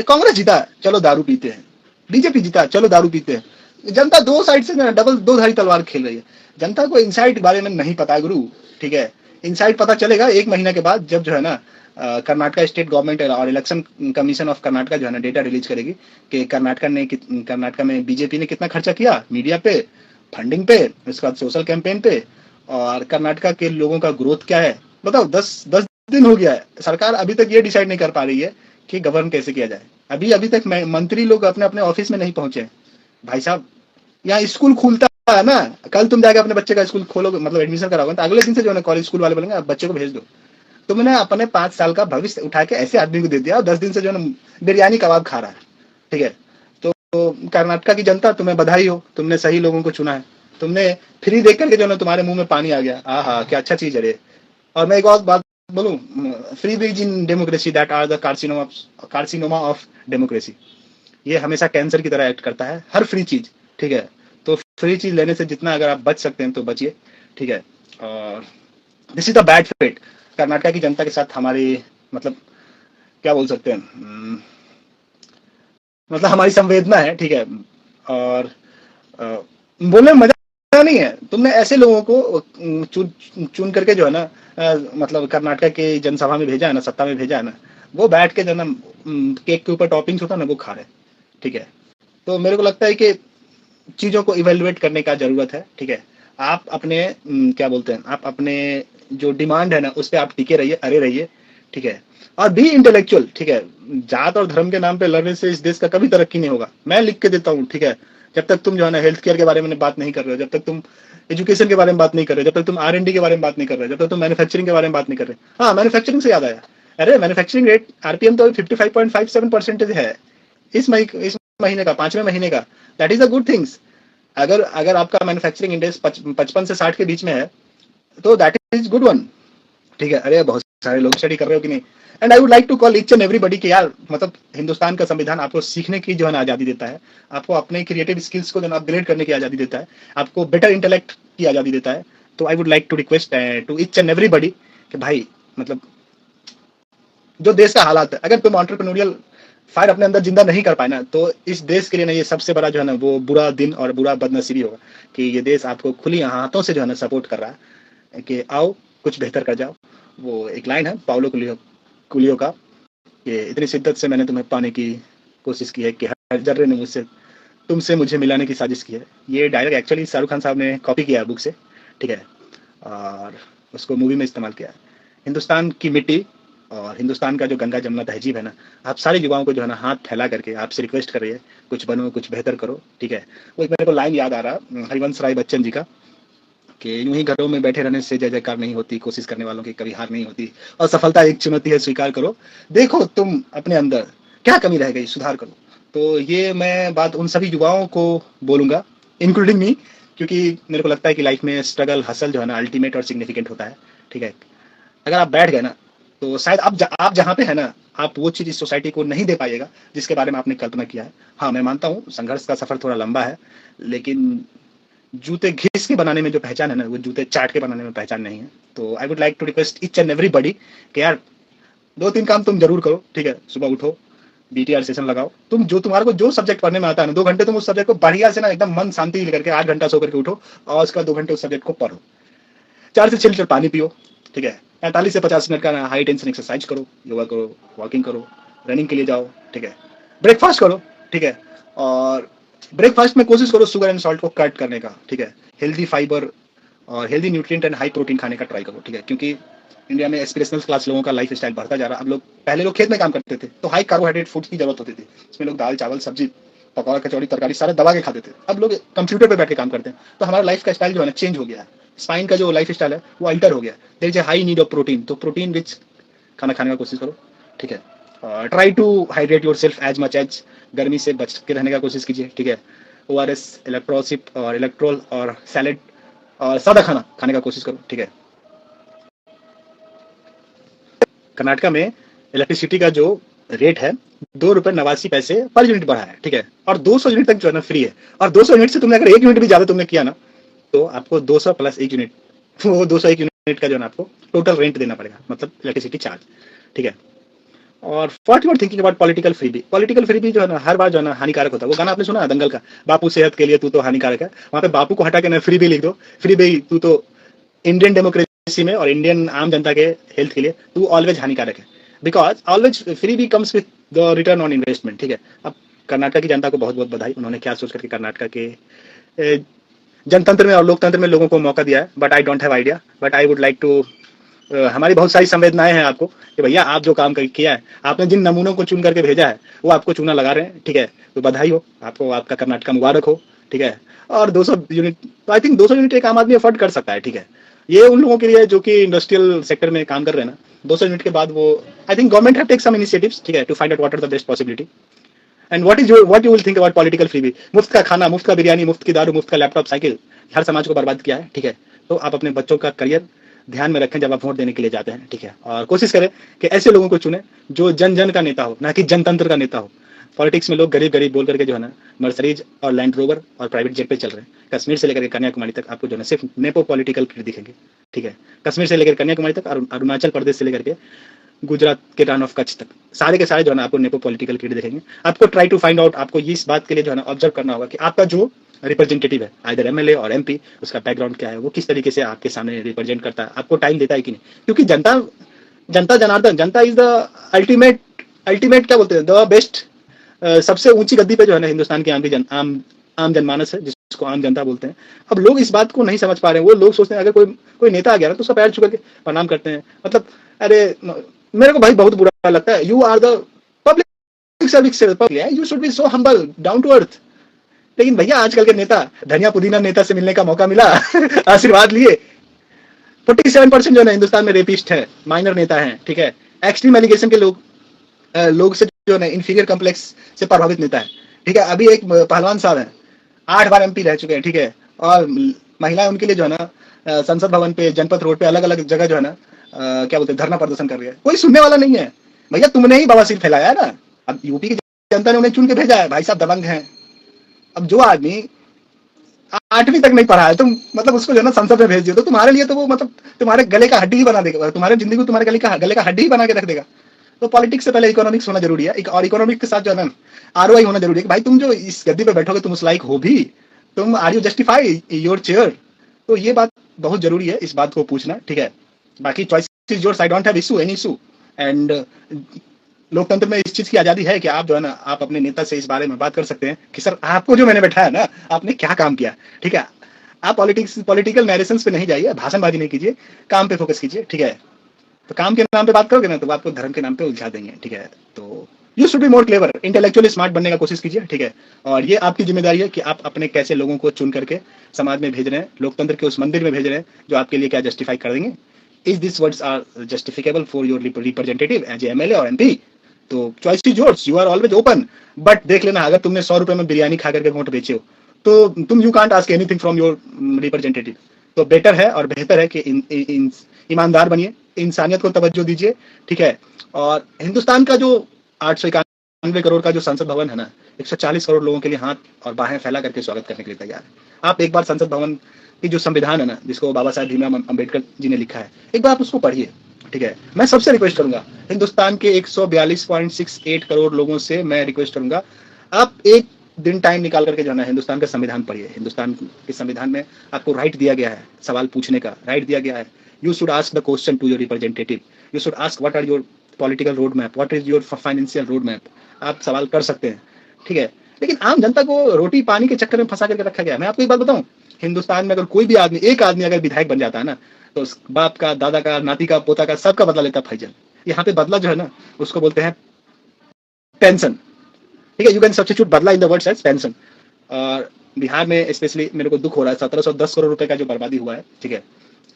कांग्रेस जीता चलो दारू पीते हैं, बीजेपी जीता चलो दारू पीते हैं। जनता दो साइड से डबल दो धारी तलवार खेल रही है। जनता को इनसाइड के बारे में नहीं पता है गुरु, ठीक है। इनसाइड पता चलेगा 1 महीने के बाद, जब जो है ना कर्नाटक स्टेट गवर्नमेंट और इलेक्शन कमीशन ऑफ कर्नाटक जो है ना डेटा रिलीज करेगी कि कर्नाटक में बीजेपी ने कितना खर्चा किया मीडिया पे, फंडिंग पे, उसके बाद सोशल कैंपेन पे, और कर्नाटक के लोगों का ग्रोथ क्या है। बताओ 10 दिन हो गया है, सरकार अभी तक ये डिसाइड नहीं कर पा रही है कि गवर्न कैसे किया जाए। अभी तक मंत्री लोग अपने अपने ऑफिस में नहीं पहुंचे। भाई साहब यहाँ स्कूल खुलता है ना, कल तुम जाके अपने बच्चे का स्कूल खोलोगे, मतलब एडमिशन कराओगे, तो अगले दिन से जो है ना कॉलेज स्कूल वाले बोलेंगे आप बच्चे को भेज दो। तुमने अपने 5 साल का भविष्य उठा के ऐसे आदमी को दे दिया और 10 दिन से जो है ना बिरयानी कबाब खा रहा है, ठीक है। तो कर्नाटक की जनता तुम्हें बधाई हो, तुमने सही लोगों को चुना है। तुमने फ्री देख करके जो है ना तुम्हारे मुंह में पानी आ गया, हाँ क्या अच्छा चीज है रे। और मैं एक और बात बोलूं, freebies in democracy that are the carcinoma of democracy. ये हमेशा कैंसर की तरह एक्ट करता है, हर फ्री चीज, ठीक है। तो फ्री चीज लेने से जितना अगर आप बच सकते हैं तो बचिए, ठीक है। और this is the bad fate Karnataka की जनता के साथ हमारी, मतलब क्या बोल सकते हैं, मतलब हमारी संवेदना है, ठीक है। और बोलने में मजा नहीं है, तुमने ऐसे लोगों को चुन चुन करके जो है ना, मतलब कर्नाटका के जनसभा में भेजा है ना, सत्ता में भेजा है ना, वो बैठ के जो है ना, केक के ऊपर टॉपिंग्स होता है ना, वो खा रहे, ठीक है। तो मेरे को लगता है कि चीजों को इवेल्युएट करने का जरूरत है, ठीक है। आप अपने क्या बोलते हैं, आप अपने जो डिमांड है ना उस पर आप टिके रहिए, अरे रहिए, ठीक है। और भी इंटेलेक्चुअल, ठीक है। जात और धर्म के नाम पे लड़ने से इस देश का कभी तरक्की नहीं होगा, मैं लिख के देता हूँ, ठीक है। जब तक तुम जो है ना हेल्थ केयर के बारे में बात नहीं कर रहे हो, जब तक तुम एजुकेशन के बारे में बात नहीं कर रहे, जब तक तुम R&D के बारे में बात नहीं कर रहे, जब तक तुम मैन्युफैक्चरिंग के बारे में बात नहीं कर रहे। हाँ, मैन्युफैक्चरिंग से याद आया, अरे मैन्युफैक्चरिंग रेट RPM तो 55.57% है इस महीने का, 5वें महीने का। That is a good things. अगर अगर आपका मैन्युफैक्चरिंग इंडेक्स 55 से 60 के बीच में है तो दैट इज गुड वन, ठीक है। अरे बहुत सारे लोग स्टडी कर रहे हो कि नहीं। And I would like to call each and everybody कि यार, मतलब हिंदुस्तान का संविधान आपको सीखने की जो है ना आजादी देता है, आपको अपने क्रिएटिव स्किल्स को जो है अपग्रेड करने की आजादी देता है, आपको बेटर इंटेलेक्ट की आजादी देता है। तो I would like to request to each and everybody कि भाई, मतलब जो देश का हालात है, अगर तुम ऑन्टरप्रेन्योरियल फायर अपने अंदर जिंदा नहीं कर पाए ना, तो इस देश के लिए ना ये सबसे बड़ा जो है ना वो बुरा दिन और बुरा बदनसीबी होगा कि ये देश आपको खुली हाथों से जो है ना सपोर्ट कर रहा है कि आओ कुछ बेहतर कर जाओ। वो एक लाइन है पाउलो कुलियो का कि इतनी शिद्दत से मैंने तुम्हें पाने की कोशिश की है कि हर जर्रे ने तुमसे मुझे मिलाने की साजिश की है। ये डायलॉग एक्चुअली शाहरुख खान साहब ने कॉपी किया है बुक से, ठीक है, और उसको मूवी में इस्तेमाल किया है। हिंदुस्तान की मिट्टी और हिंदुस्तान का जो गंगा जमुना तहजीब है ना, आप सारे युवाओं को जो है ना हाथ फैला करके आपसे रिक्वेस्ट कर रही है, कुछ बनो, कुछ बेहतर करो, ठीक है। वो एक मेरे को लाइन याद आ रहा हरिवंश राय बच्चन जी का कि यूं ही घरों में बैठे रहने से जय जयकार नहीं होती, कोशिश करने वालों की कभी हार नहीं होती, और सफलता एक चुनौती है, स्वीकार करो, देखो तुम अपने अंदर क्या कमी रह गई, सुधार करो। तो ये मैं बात उन सभी युवाओं को बोलूंगा, इंक्लूडिंग मी, क्योंकि मेरे को लगता है कि लाइफ में स्ट्रगल हसल जो है ना अल्टीमेट और सिग्निफिकेंट होता है, ठीक है। अगर आप बैठ गए ना तो शायद आप जहाँ पे है ना, आप वो चीज इस सोसाइटी को नहीं दे पाइएगा जिसके बारे में आपने कल्पना किया है। हाँ, मैं मानता हूँ संघर्ष का सफर थोड़ा लंबा है, लेकिन जूते घिस के बनाने में जो पहचान है ना, वो जूते चाट के बनाने में पहचान नहीं है। तो I would like to request each and everybody कि यार 2-3 काम तुम जरूर करो, ठीक है। सुबह उठो, BTR सेशन लगाओ, तुम जो तुम्हारे को जो सब्जेक्ट पढ़ने में आता है ना, 2 घंटे तुम उस सब्जेक्ट को बढ़िया से ना एकदम मन शांति लेकर के 8 घंटा सो करके उठो, और उसका 2 घंटे उस सब्जेक्ट को पढ़ो। 4 से 6 लीटर पानी पियो, ठीक है। 45 से 50 मिनट का हाई टेंशन एक्सरसाइज करो, योगा करो, वॉकिंग करो, रनिंग के लिए जाओ, ठीक है। ब्रेकफास्ट करो, ठीक है। और ब्रेकफास्ट में कोशिश करो शुगर एंड सॉल्ट को कट करने का, ठीक है। हेल्दी फाइबर और healthy nutrient and high protein खाने का ट्राई करो, ठीक है। क्योंकि इंडिया में एस्पिरेशनल क्लास लोगों का लाइफ स्टाइल बढ़ता जा रहा है। अब लोग, पहले लोग खेत में काम करते थे तो हाई कार्बोहाइड्रेट फूड की जरूरत होती थी, इसमें लोग दाल चावल सब्जी पकौड़ा कचौड़ी तरकारी सारे दबा के खाते थे। अब लोग कंप्यूटर पे बैठ के काम करते हैं, तो हमारा लाइफ का स्टाइल जो है ना चेंज हो गया है। स्पाइन का जो लाइफ स्टाइल है वो अल्टर हो गया। There is a high need of protein, तो प्रोटीन रिच खाना खाने का कोशिश करो, ठीक है। Try to hydrate yourself as much as, गर्मी से बच के रहने का कोशिश कीजिए, ठीक है। ORS, इलेक्ट्रोसिप और इलेक्ट्रोल और सैलेड और सादा खाना खाने का कोशिश करो, ठीक है। कर्नाटका में इलेक्ट्रिसिटी का जो रेट है 2 रुपए 89 पैसे पर यूनिट बढ़ा है, ठीक है। और 200 यूनिट तक जो है ना फ्री है। और 200 यूनिट से तुमने अगर 1 यूनिट भी ज्यादा तुमने किया ना, तो आपको 200 प्लस 1 यूनिट, वो 201 यूनिट का जो है ना आपको टोटल रेंट देना पड़ेगा, मतलब इलेक्ट्रिसिटी चार्ज, ठीक है। और what you are thinking about political free भी जो है ना हर बार जो है ना हानिकारक होता है। वो गाना आपने सुना है दंगल का, बापू सेहत के लिए तू तो हानिकारक है, वहां पे बापू को हटा के ना फ्री भी लिख दो, फ्री भी तू तो इंडियन डेमोक्रेसी में और इंडियन आम जनता के हेल्थ के लिए तू ऑलवेज हानिकारक है, बिकॉज ऑलवेज फ्री भी comes with the return on investment, ठीक है। अब कर्नाटक की जनता को बहुत बहुत बधाई, उन्होंने क्या सोच करके कर्नाटक के जनतंत्र में और लोकतंत्र में लोगों को मौका दिया है, but I don't have idea, but I would like to, हमारी बहुत सारी संवेदनाएं हैं आपको कि भैया आप जो काम किया है, आपने जिन नमूनों को चुन करके भेजा है वो आपको चूना लगा रहे हैं, ठीक है। तो बधाई हो आपको, आपका कर्नाटका मुबारक हो, ठीक है। और 200 यूनिट, तो आई थिंक 200 यूनिट एक आम आदमी अफोर्ड कर सकता है, ठीक है। ये उन लोगों के लिए जो कि इंडस्ट्रियल सेक्टर में काम कर रहे हैं ना, 200 यूनिट के बाद वो, I think government have take some initiatives, ठीक है, to find out what are the best possibility. And what you will think about political free? मुफ्त का खाना, मुफ्त का बिरयानी, मुफ्त की दारू, मुफ्त का लैपटॉप, साइकिल, हर समाज को बर्बाद किया है, ठीक है। तो आप अपने बच्चों का करियर ध्यान में रखें जब आप वोट देने के लिए जाते हैं, ठीक है। और कोशिश करें कि ऐसे लोगों को चुने जो जन जन का नेता हो, ना कि जनतंत्र का नेता हो। पॉलिटिक्स में लोग गरीब गरीब बोल करके जो है ना मर्सरीज और लैंड रोवर और प्राइवेट जेट पे चल रहे हैं। कश्मीर से लेकर कन्याकुमारी तक आपको जो है सिर्फ नेपो पॉलिटिकल किट दिखेंगे, ठीक है। कश्मीर से लेकर कन्याकुमारी तक और अरुणाचल प्रदेश से लेकर के गुजरात के रन ऑफ कच्छ तक सारे के सारे जो है ना आपको नेपो पॉलिटिकल किट दिखेंगे। आपको ट्राई टू फाइंड आउट, आपको इस बात के लिए जो है ना ऑब्जर्व करना होगा कि आपका जो रिप्रेजेंटेटिव है आइदर एमएलए और एमपी, उसका बैकग्राउंड क्या है, वो किस तरीके से आपके सामने रिप्रेजेंट करता है, आपको टाइम देता है कि नहीं। क्योंकि जनता जनता जनार्दन, जनता इज द अल्टीमेट अल्टीमेट क्या बोलते हैं, द बेस्ट, सबसे ऊंची गद्दी पे जो है ना हिंदुस्तान की आम जनमानस है, जिसको आम जनता बोलते हैं। अब लोग इस बात को नहीं समझ पा रहे हैं। वो लोग सोचते हैं अगर कोई नेता आ गया ना तो उसका पैर छू करके प्रणाम करते हैं। मतलब अरे मेरे को भाई बहुत बुरा लगता है। You are the public service, you should be so humble, down to earth. लेकिन भैया आजकल के नेता, धनिया पुदीना नेता से मिलने का मौका मिला आशीर्वाद लिए। 47% जो है हिंदुस्तान में रेपिस्ट है, माइनर नेता है, ठीक है। एक्सट्रीम एलिगेशन के लोग से जो है इंफीरियर कॉम्प्लेक्स से प्रभावित नेता है, ठीक है। अभी एक पहलवान साहब है, 8 बार एमपी रह चुके हैं, ठीक है। और महिलाएं उनके लिए जो है ना संसद भवन पे, जनपद रोड पे, अलग अलग जगह जो है ना क्या बोलते हैं धरना प्रदर्शन कर रही है। कोई सुनने वाला नहीं है। भैया तुमने ही बवासीर फैलाया है ना। अब यूपी की जनता ने उन्हें चुन के भेजा है, भाई साहब दबंग हैं। अब जो आदमी 8वीं तक नहीं पढ़ा है, तुम मतलब उसको जो है ना संसद में भेज दियो, तो तुम्हारे लिए तो वो मतलब तुम्हारे गले का हड्डी ही बना देगा, तुम्हारे जिंदगी को तुम्हारे गले का हड्डी ही बना के रख देगा। तो पॉलिटिक्स से पहले इकोनॉमिक्स होना जरूरी है, और इकोनॉमिक के साथ जो है ना आरओआई होना जरूरी है कि भाई तुम जो इस गद्दी पे बैठोगे तुम उस लायक हो भी, तुम are you justify your chair. तो ये बात बहुत जरूरी है, इस बात को पूछना, ठीक है। बाकी choice is yours, I don't have issue, any issue. And लोकतंत्र में इस चीज की आजादी है कि आप जो है ना आप अपने नेता से इस बारे में बात कर सकते हैं कि सर आपको जो मैंने बैठाया ना आपने क्या काम किया, ठीक है। आप पॉलिटिकल नैरेशंस पे नहीं जाइए, भाषणबाजी नहीं कीजिए, काम पे फोकस कीजिए, ठीक है। तो काम के नाम पे बात करोगे ना तो आपको धर्म के नाम पे उलझा देंगे, ठीक है। तो you should be more clever, intellectually smart बनने का कोशिश कीजिए, ठीक है। और ये आपकी जिम्मेदारी है कि आप अपने कैसे लोगों को चुन करके समाज में भेज रहे हैं, लोकतंत्र के उस मंदिर में भेज रहे हैं जो आपके लिए क्या जस्टिफाई कर देंगे। Is this words are justifiable for your representative as MLA और एमपी। तो choice is yours, you are always open. But देख लेना अगर तुमने 100 रुपए में बिरयानी खा करके वोट बेचे हो तो तुम you can't ask anything from your representative. तो बेटर है और बेहतर है कि ईमानदार बनिए, इंसानियत को तवज्जो दीजिए, ठीक है। और हिंदुस्तान का जो 891 करोड़ का जो संसद भवन है ना, 140 करोड़ लोगों के लिए हाथ और बाहें फैला करके स्वागत करने के लिए तैयार है। आप एक बार संसद भवन की जो संविधान है ना, जिसको बाबा साहेब भीमराव अम्बेडकर जी ने लिखा है, एक बार आप उसको पढ़िए, ठीक है। मैं सबसे रिक्वेस्ट करूंगा, हिंदुस्तान के 142.68 करोड़ लोगों से मैं रिक्वेस्ट करूंगा, आप एक दिन टाइम निकाल करके जो है हिंदुस्तान का संविधान पढ़िए। हिंदुस्तान के संविधान में आपको राइट दिया गया है, सवाल पूछने का राइट दिया गया है। You should ask the question to your representative, you should ask what are your political road map, what is your financial road map. आप सवाल कर सकते हैं, ठीक है। लेकिन आम जनता को रोटी पानी के चक्कर में फंसा करके रखा गया है। मैं आपको एक बात बताऊं, हिंदुस्तान में अगर कोई भी आदमी, एक आदमी अगर विधायक बन जाता है ना तो बाप का, दादा का, नाती का, पोता का, सबका बदला लेता है फैजल। यहाँ पे बदला जो है ना उसको बोलते हैं पेंशन, ठीक है। यू कैन सब्स्टिट्यूट बदला in the word age pension. और बिहार में स्पेशली मेरे को दुख हो रहा है, 1710 करोड़ रुपए का जो बर्बादी हुआ है, ठीक है।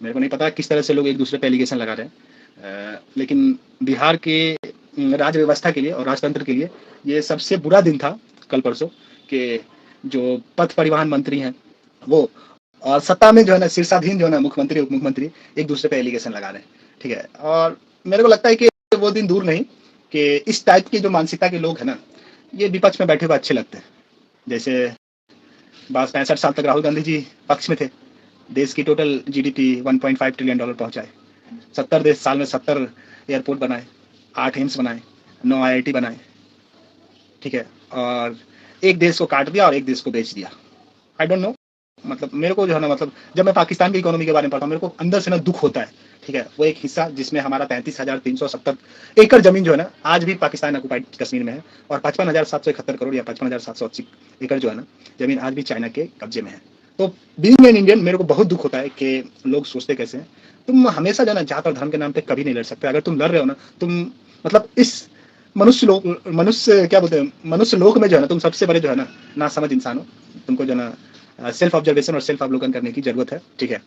मेरे को नहीं पता किस तरह से लोग एक दूसरे पे एलिगेशन लगा रहे हैं, लेकिन बिहार के राज्य व्यवस्था के लिए और राजतंत्र के लिए ये सबसे बुरा दिन था कल परसों के जो पथ परिवहन मंत्री हैं वो और सत्ता में जो है ना शीर्षाधीन जो है ना मुख्यमंत्री उप मुख्यमंत्री एक दूसरे पे एलिगेशन लगा रहे हैं, ठीक है। और मेरे को लगता है कि वो दिन दूर नहीं कि इस टाइप की जो मानसिकता के लोग हैं ना ये विपक्ष में बैठे हुए अच्छे लगते हैं। जैसे 65 साल तक राहुल गांधी जी पक्ष में थे, देश की टोटल जीडीपी 1.5 ट्रिलियन डॉलर पहुंचाए, 70 साल में 70 एयरपोर्ट बनाए, 8 एम्स बनाए, 9 IIT बनाए, ठीक है। और एक देश को काट दिया और एक देश को बेच दिया। आई डोंट नो, मतलब मेरे को जो है ना, मतलब जब मैं पाकिस्तान की इकोनॉमी के बारे में पढ़ता हूँ मेरे को अंदर से ना दुख होता है, ठीक है। वो एक हिस्सा जिसमें हमारा 33,370 एकड़ जमीन जो है ना आज भी पाकिस्तान ऑक्युपाइड कश्मीर में है, और 55,771 करोड़ या 55,780 एकड़ जो है ना जमीन आज भी चाइना के कब्जे में है। तो बीइंग एन इंडियन मेरे को बहुत दुख होता है कि लोग सोचते कैसे हैं। तुम हमेशा जो है ना जात और धर्म के नाम पे कभी नहीं लड़ सकते। अगर तुम लड़ रहे हो ना, तुम मतलब इस मनुष्य क्या बोलते हैं, मनुष्य लोक में जो है ना तुम सबसे बड़े जो है ना समझ इंसान हो। तुमको जो है ना सेल्फ ऑब्जर्वेशन और सेल्फ अवलोकन करने की जरूरत है, ठीक है।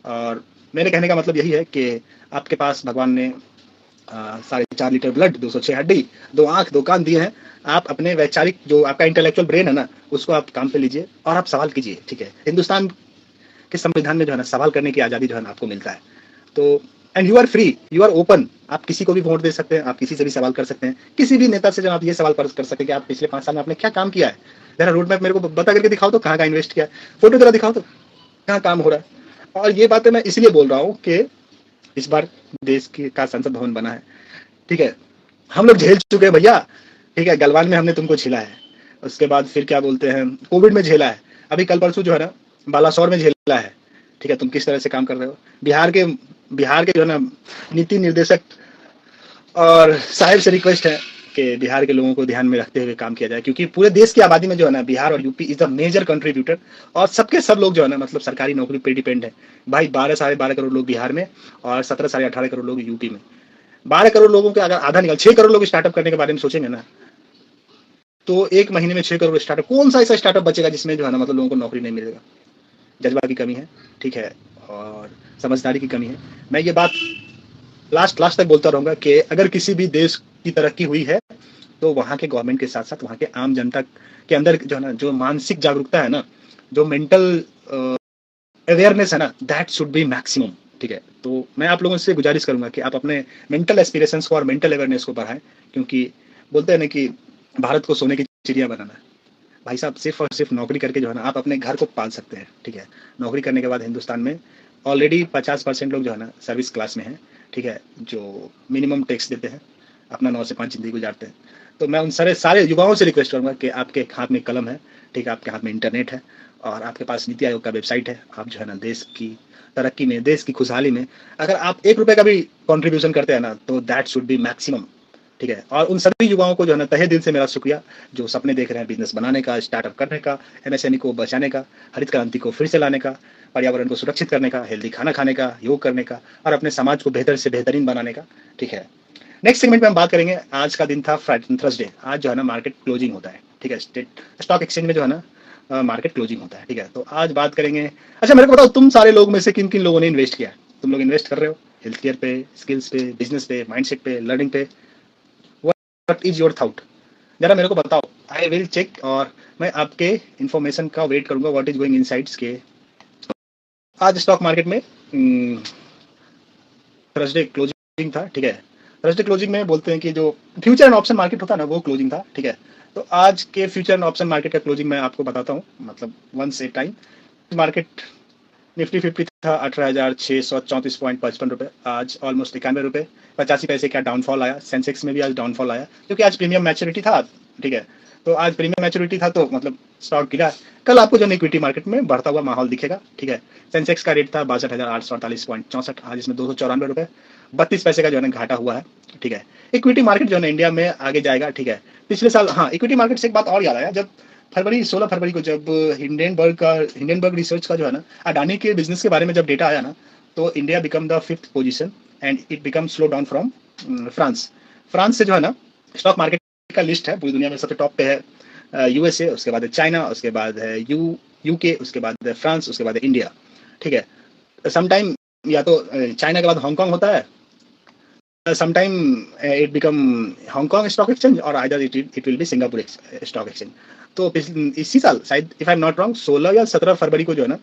और मेरे कहने का मतलब यही है कि आपके पास भगवान ने 4.5 लीटर ब्लड, 206 हड्डी, 2 आंख, 2 कान दिए हैं। आप अपने वैचारिक जो आपका इंटेलेक्चुअल ब्रेन है ना उसको आप काम पे लीजिए और आप सवाल कीजिए, ठीक है। हिंदुस्तान के संविधान में जो है ना सवाल करने की आजादी जो है ना आपको मिलता है। तो and you are free, you are open, आप किसी को भी वोट दे सकते हैं, आप किसी से भी सवाल कर सकते हैं, किसी भी नेता से जब आप ये सवाल कर सकते हैं कि आप पिछले 5 साल में आपने क्या काम किया है, जरा रोड मैप मेरे को बता करके दिखाओ तो, कहाँ इन्वेस्ट किया है, फोटो जरा दिखाओ तो कहाँ काम हो रहा है। और ये बातें मैं इसलिए बोल रहा हूँ कि इस बार देश की का संसद भवन बना है, ठीक है, हम लोग झेल चुके हैं भैया, ठीक है, गलवान में हमने तुमको झेला है, उसके बाद फिर क्या बोलते हैं कोविड में झेला है, अभी कल परसों जो है ना बालासोर में झेला है, ठीक है, तुम किस तरह से काम कर रहे हो। बिहार के जो है ना नीति निर्देशक और साहिब से रिक्वेस्ट है कि बिहार के लोगों को ध्यान में रखते हुए काम किया जाए, क्योंकि पूरे देश की आबादी में जो है ना बिहार और UP is the major contributor, और सबके सब लोग जो है ना मतलब सरकारी नौकरी पे डिपेंड है भाई। 12 साढ़े 12 करोड़ लोग बिहार में और 17 साढ़े 18 करोड़ लोग यूपी में। 12 करोड़ लोगों के अगर आधा निकल 6 करोड़ लोग स्टार्टअप करने के बारे में सोचेंगे ना, तो एक महीने में 6 करोड़ स्टार्टअप, कौन सा ऐसा स्टार्टअप बचेगा जिसमें जो है ना मतलब लोगों को नौकरी नहीं मिलेगा। जज्बा की कमी है, ठीक है, और समझदारी की कमी है। मैं ये बात लास्ट लास्ट तक बोलता रहूंगा कि अगर किसी भी देश की तरक्की हुई है तो वहाँ के गवर्नमेंट के साथ साथ वहाँ के आम जनता के अंदर जो है ना जो मानसिक जागरूकता है ना, जो मेंटल अवेयरनेस है ना, दैट शुड बी मैक्सिमम, ठीक है। तो मैं आप लोगों से गुजारिश करूंगा कि आप अपने मेंटल एस्पिरेशंस को और मेंटल अवेयरनेस को बढ़ाएं, क्योंकि बोलते हैं ना कि भारत को सोने की चिड़िया बनाना है भाई साहब। सिर्फ और सिर्फ नौकरी करके जो है ना आप अपने घर को पाल सकते हैं, ठीक है। नौकरी करने के बाद हिंदुस्तान में ऑलरेडी 50% लोग जो है ना सर्विस क्लास में हैं, ठीक है, जो मिनिमम टैक्स देते हैं, अपना 9 से 5 जिंदगी गुजारते हैं। तो मैं उन सारे युवाओं से रिक्वेस्ट करूंगा कि आपके हाथ में कलम है, ठीक है, आपके हाथ में इंटरनेट है और आपके पास नीति आयोग का वेबसाइट है। आप जो है ना देश की तरक्की में, देश की खुशहाली में अगर आप 1 रुपए का भी कॉन्ट्रीब्यूशन करते हैं ना, तो दैट शुड बी मैक्सिमम, ठीक है। और उन सभी युवाओं को जो है ना तहे दिल से मेरा शुक्रिया, जो सपने देख रहे हैं बिजनेस बनाने का, स्टार्टअप करने का, एमएसएमई को बचाने का, हरित क्रांति को फिर से लाने का, पर्यावरण को सुरक्षित करने का, हेल्दी खाना खाने का, योग करने का और अपने समाज को बेहतर से बेहतरीन बनाने का, ठीक है। नेक्स्ट सेगमेंट में हम बात करेंगे, आज का दिन था थर्सडे, आज जो है ना मार्केट क्लोजिंग होता है, ठीक है, स्टॉक एक्सचेंज में जो है ना मार्केट क्लोजिंग होता है, ठीक है। तो आज बात करेंगे, अच्छा मेरे को बताओ तुम सारे लोग में से किन किन लोगों ने इन्वेस्ट किया है, तुम लोग इन्वेस्ट कर रहे हो हेल्थ केयर पे, स्किल्स पे, बिजनेस पे, माइंडसेट पे, लर्निंग पे, व्हाट इज योर थॉट, जरा मेरे को बताओ, आई विल चेक और मैं आपके इन्फॉर्मेशन का वेट करूंगा, व्हाट इज गोइंग इनसाइड्स के। आज स्टॉक मार्केट में थर्सडे क्लोजिंग था, ठीक है। थर्सडे क्लोजिंग में बोलते हैं कि जो फ्यूचर एंड ऑप्शन मार्केट होता है ना वो क्लोजिंग था, ठीक है। तो आज के फ्यूचर एंड ऑप्शन मार्केट का क्लोजिंग मैं आपको बताता हूँ, मतलब once a time. Market Nifty 50 था 18,634.55 रुपए, आज ऑलमोस्ट 91 रुपए 85 पैसे का डाउनफॉल आया। सेंसेक्स में भी आज डाउनफॉल आया क्योंकि आज प्रीमियम मैच्योरिटी था, ठीक है। तो आज प्रीमियम मैच्योरिटी था तो मतलब स्टॉक गिरा। कल आपको जो इक्विटी मार्केट में बढ़ता हुआ माहौल दिखेगा, ठीक है। सेंसेक्स का रेट था 62,848.64, आज इसमें 294 रुपए 32 पैसे का जो है ना घाटा हुआ है, ठीक है। इक्विटी मार्केट जो है ना इंडिया में आगे जाएगा, ठीक है। पिछले साल, हाँ, इक्विटी मार्केट से एक बात और याद आया, जब 16 फरवरी को जब हिंडनबर्ग रिसर्च का जो है ना अडानी के बिजनेस के बारे में जब डेटा आया ना, तो India become the 5th position and it become slow down from France. France से जो है ना स्टॉक मार्केट का लिस्ट है पूरी दुनिया में सबसे टॉप पे है यूएसए, उसके बाद है चाइना, उसके बाद है यूके, उसके बाद है फ्रांस, उसके बाद है इंडिया, ठीक है। समटाइम या तो चाइना के बाद हांगकांग होता है, sometime it become Hong Kong Stock Exchange or either it will be Singapore Stock Exchange। तो इसी साल शायद if I am not wrong 16 या 17 फरवरी को जो है ना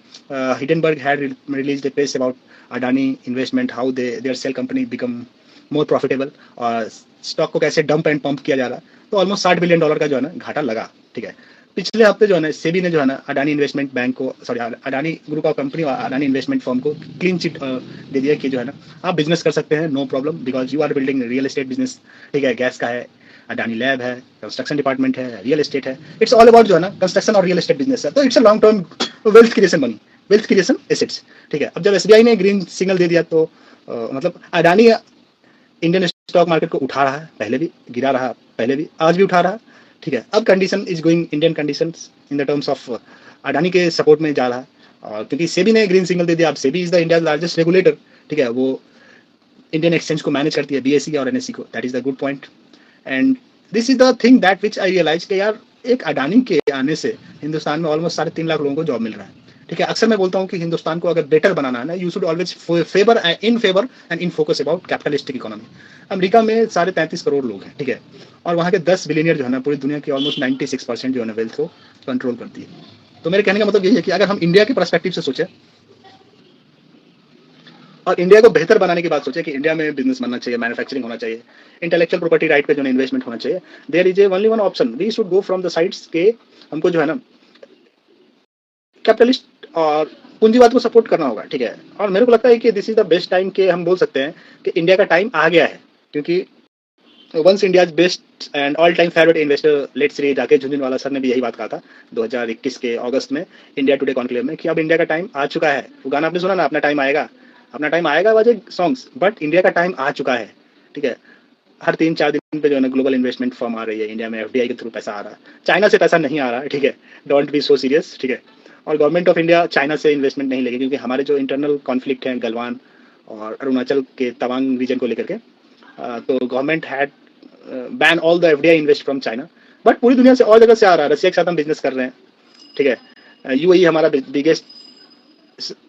Hindenburg had released a page about Adani investment, how their shell company become more profitable और स्टॉक को कैसे डंप एंड पंप किया जा रहा। तो ऑलमोस्ट $60 बिलियन का जो है ना घाटा लगा, ठीक है। पिछले हफ्ते जो है ना सेबी ने जो है ना अडानी इन्वेस्टमेंट बैंक को, sorry, Adani group of company और अडानी इन्वेस्टमेंट फर्म को क्लीन चिट दे दिया कि जो है ना आप बिजनेस कर सकते हैं, no problem, because you are building real estate business, ठीक है। गैस का है, अडानी लैब है, कंस्ट्रक्शन डिपार्टमेंट है, रियल एस्टेट है, इट्स ऑल अबाउट जो है ना कंस्ट्रक्शन और रियल एस्टेट बिजनेस है। तो it's a long term wealth creation money, wealth creation assets, ठीक है। अब जब एसबीआई ने ग्रीन सिग्नल दे दिया तो मतलब अडानी इंडियन स्टॉक मार्केट को उठा रहा है, पहले भी गिरा रहा, पहले भी, आज भी उठा रहा, ठीक है। अब condition is going Indian condition in the terms of Adani के सपोर्ट में जा रहा है, और क्योंकि सेबी ने ग्रीन सिग्नल दे दिया। अब SEBI is the India largest regulator, ठीक है, वो इंडियन एक्सचेंज को मैनेज करती है, बीएसई और एनएसई को, that is the good point. And this is the thing that which I realize कि यार एक अडानी के आने से हिंदुस्तान में ऑलमोस्ट 3.5 लाख लोगों को जॉब मिल रहा है, ठीक है। अक्सर मैं बोलता हूँ कि हिंदुस्तान को अगर बेटर बनाना है ना, you should always favour and in focus about capitalistic economy. America में 33.5 करोड़ लोग हैं, ठीक है, और वहाँ के 10 बिलियनियर जो है ना पूरी दुनिया की ऑलमोस्ट 96% जो है ना वेल्थ को कंट्रोल करती है। तो मेरे कहने का मतलब यही है कि अगर हम इंडिया के परस्पेक्टिव से सोचें और इंडिया को बेहतर बनाने की बात सोचे कि इंडिया में बिजनेस बनना चाहिए, मैन्युफैक्चरिंग होना चाहिए, इंटेलेक्चुअल प्रॉपर्टी राइट पे जो इन्वेस्टमेंट होना चाहिए। There is a only one option, we should go from the sides के हमको जो है ना कैपिटलिस्ट और पूंजीवाद को सपोर्ट करना होगा, ठीक है। और मेरे को लगता है कि this is the best time के हम बोल सकते हैं कि इंडिया का टाइम आ गया है, क्योंकि once India's best and all time favourite investor let's see Rakesh Jhunjhunwala sir ने भी यही बात कहा था 2021 के अगस्त में इंडिया टुडे कॉन्क्लेव में कि अब इंडिया का टाइम आ चुका है। वो गाना आपने सुना ना, अपना टाइम आएगा वाजे सॉन्ग्स, बट इंडिया का टाइम आ चुका है, ठीक है। हर 3-4 दिन पे जो है ना ग्लोबल इन्वेस्टमेंट फर्म आ रही है इंडिया में, एफडीआई के थ्रू पैसा आ रहा है, चाइना से पैसा नहीं आ रहा है, ठीक है। डोंट बी सो सीरियस, ठीक है। और गवर्नमेंट ऑफ इंडिया चाइना से इन्वेस्टमेंट नहीं लेगी, क्योंकि हमारे जो इंटरनल कॉन्फ्लिक्ट हैं गलवान और अरुणाचल के तवांग रीजन को लेकर के, तो government had ban all the FDI invest from China, but पूरी दुनिया से और जगह से आ रहा है। रसिया के साथ हम बिजनेस कर रहे हैं, ठीक है। यूएई हमारा बिगेस्ट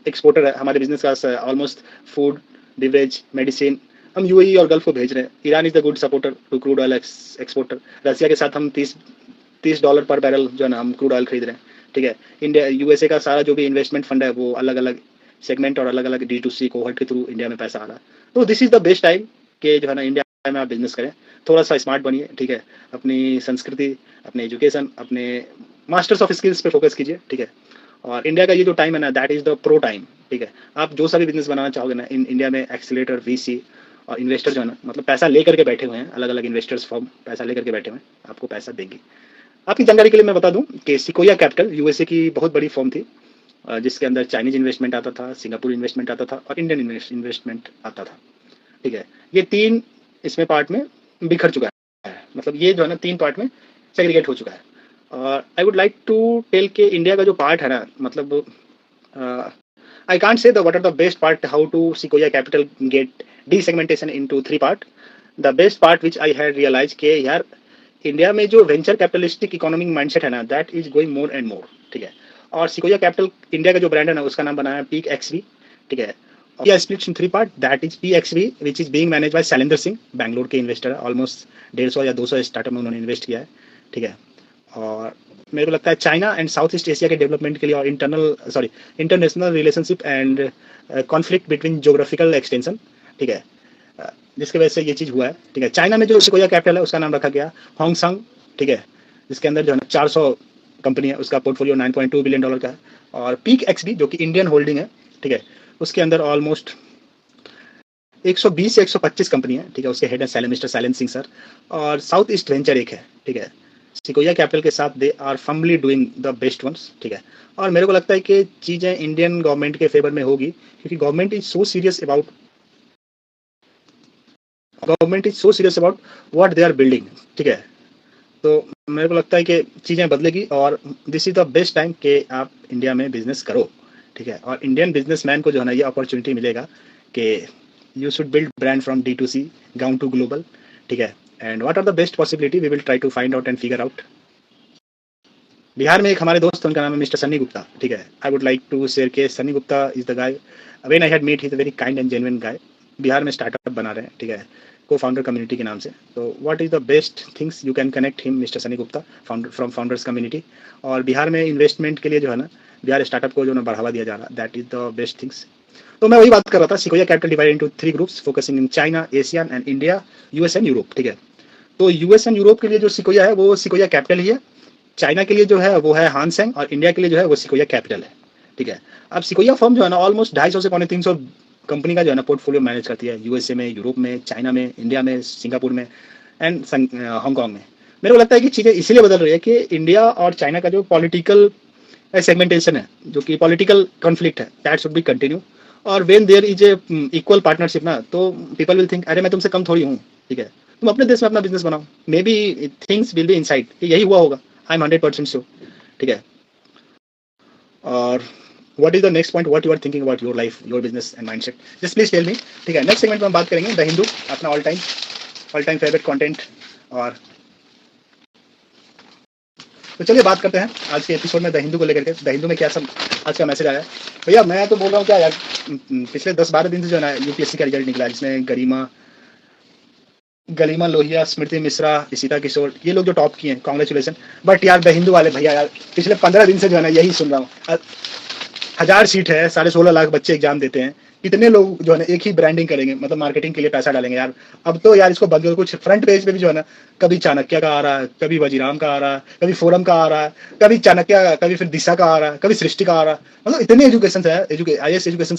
एक्सपोर्टर है, हमारे बिजनेस का ऑलमोस्ट फूड, बिवरेज, मेडिसिन हम यूएई और गल्फ को भेज रहे हैं। Iran is the good supporter to crude oil exporter. Russia के साथ हम 30 डॉलर पर बैरल जो है ना हम क्रूड ऑयल खरीद रहे हैं, ठीक है। इंडिया यूएसए का सारा जो भी इन्वेस्टमेंट फंड है वो अलग अलग सेगमेंट और अलग अलग D2C कोहर्ट के थ्रू इंडिया में पैसा आ रहा है। तो this is the best time कि जो है ना इंडिया में आप बिजनेस करें, थोड़ा सा स्मार्ट बनिए, ठीक है। अपनी संस्कृति, अपने एजुकेशन, अपने मास्टर्स ऑफ स्किल्स पे फोकस कीजिए, ठीक है। और इंडिया का ये जो टाइम है ना, that is the pro time, ठीक है। आप जो सा भी बिजनेस बनाना चाहोगे ना इन इंडिया में, एक्सीलेटर, VC और इन्वेस्टर जो है ना, मतलब पैसा लेकर के बैठे हुए हैं, अलग अलग इन्वेस्टर्स फॉर्म पैसा लेकर के बैठे हुए हैं, आपको पैसा देंगे। आपकी जानकारी के लिए मैं बता दूं कि सिकोया कैपिटल यूएसए की बहुत बड़ी फर्म थी, जिसके अंदर चाइनीज इन्वेस्टमेंट आता था, सिंगापुर इन्वेस्टमेंट आता था और इंडियन इन्वेस्टमेंट आता था, ठीक है। ये 3 इसमें पार्ट में बिखर चुका है, मतलब ये जो है ना 3 पार्ट में सेग्रीगेट हो चुका है। और I would like to tell के इंडिया का जो पार्ट है ना, मतलब I can't say what are the best part, how to Sequoia Capital get desegmentation into 3 part. The best part which I had realized कि यार इंडिया में जो वेंचर कैपिटलिस्टिक इकोनॉमिक माइंडसेट है ना, that is going more and more, ठीक है। और sequoia capital India का जो ब्रांड है ना, उसका नाम बनाया पीक XV, ठीक है। India splits in 3 part, that is PXV which is being manage by Shailendra Singh, Bangalore के इन्वेस्टर है। ऑलमोस्ट 150 या 200 स्टार्टअप में उन्होंने इन्वेस्ट किया है, ठीक है। और मेरे को लगता है China and south east Asia के डेवलपमेंट के लिए और international relationship and conflict between geographical extension, ठीक है, जिसकी वजह से ये चीज़ हुआ है, ठीक है। चाइना में जो सिकोया कैपिटल है उसका नाम रखा गया होंगसंग, ठीक है, जिसके अंदर जो है 400 कंपनी है, उसका पोर्टफोलियो $9.2 बिलियन का है। और पीक XV जो कि इंडियन होल्डिंग है, ठीक है, उसके अंदर ऑलमोस्ट 120 से 125 कंपनी है, ठीक है। उसके हेड है मिस्टर शैलेंद्र सिंह सर। और साउथ ईस्ट वेंचर एक है, ठीक है। सिकोया कैपिटल के साथ they are firmly doing the best ones, ठीक है। और मेरे को लगता है कि चीज़ें इंडियन गवर्नमेंट के फेवर में होगी, क्योंकि government is so serious about what they are building, ठीक है। तो मेरे को लगता है कि चीज़ें बदलेगी और this is the best time कि आप इंडिया में बिजनेस करो, ठीक है। और इंडियन बिजनेसमैन को जो है ना ये अपॉर्चुनिटी मिलेगा कि you should build brand from D2C down to global, ठीक है। And what are the best possibility we will try to find out and figure out. Bihar में एक हमारे दोस्त, उनका नाम है मिस्टर सन्नी गुप्ता, ठीक है। I would like to share के Sunny Gupta is the guy when I had meet, he is a very kind and genuine guy. Bihar में स्टार्टअप बना रहे हैं, ठीक है, को फाउंडर कम्युनिटी के नाम से। तो what is the best things you can connect him mister Sunny Gupta from founders community. और बिहार में इन्वेस्टमेंट के लिए जो है ना, बिहार स्टार्टअप को जो ना बढ़ावा दिया जा रहा है, that is the best things. तो मैं वही बात कर रहा था, sequoia capital divide into 3 groups focusing in China, Asian and India, US and Europe, ठीक है। तो US एंड यूरोप के लिए जो सिकोया है वो सिकोया कैपिटल ही है, चाइना के लिए जो है वो है हानसेंग और इंडिया के लिए जो है वो सिकोया कैपिटल है, ठीक है। अब सिकोया फर्म जो है ना ऑलमोस्ट 250 से 350 कंपनी का जो है ना पोर्टफोलियो मैनेज करती है, USA में, यूरोप में, चाइना में, इंडिया में, सिंगापुर में एंड हांगकॉन्ग में। मेरे को लगता है कि चीज़ें इसीलिए बदल रही है कि इंडिया और चाइना का जो पॉलिटिकल सेगमेंटेशन है, जो कि पॉलिटिकल कॉन्फ्लिक्ट है, दैट शुड बी कंटिन्यू। और when there is a equal partnership ना, तो पीपल विल थिंक अरे मैं तुमसे कम थोड़ी हूँ, ठीक है, तुम अपने देश में अपना बिजनेस बनाओ, may be things will be inside, यही हुआ होगा, आई एम 100% श्योर, ठीक है। और what is the next point, what you are thinking about your life, your business and mindset, just please tell me, ठीक है। नेक्स्ट सेगमेंट में हम बात करेंगे द हिंदू, अपना ऑल टाइम फेवरेट कंटेंट। और तो चलिए बात करते हैं आज के एपिसोड में द हिंदू को लेकर के। द हिंदू में क्या सब आज का मैसेज आया है भैया। मैं तो बोल रहा हूँ क्या यार, पिछले 10-12 दिन से जो है ना UPSC का रिजल्ट निकला, जिसमें गरिमा लोहिया, स्मृति मिश्रा, इशिता किशोर, ये लोग जो टॉप किए हैं, कॉन्ग्रेचुलेसन। बट यार द हिंदू वाले भैया यार, पिछले 15 दिन से जो है ना यही सुन रहा हूँ। 1000 सीट है, 16.5 लाख बच्चे एग्जाम देते हैं, कितने लोग जो है ना एक ही ब्रांडिंग करेंगे, मतलब मार्केटिंग के लिए पैसा डालेंगे यार। अब तो यार इसको बंद करो। कुछ फ्रंट पेज पे भी जो है ना कभी चाणक्य का आ रहा है, कभी वजीराम का आ रहा है, कभी फोरम का आ रहा है, कभी चाणक्य, कभी फिर दिशा का आ रहा है, कभी सृष्टि का आ रहा है। मतलब इतने एजुकेशन है, IAS education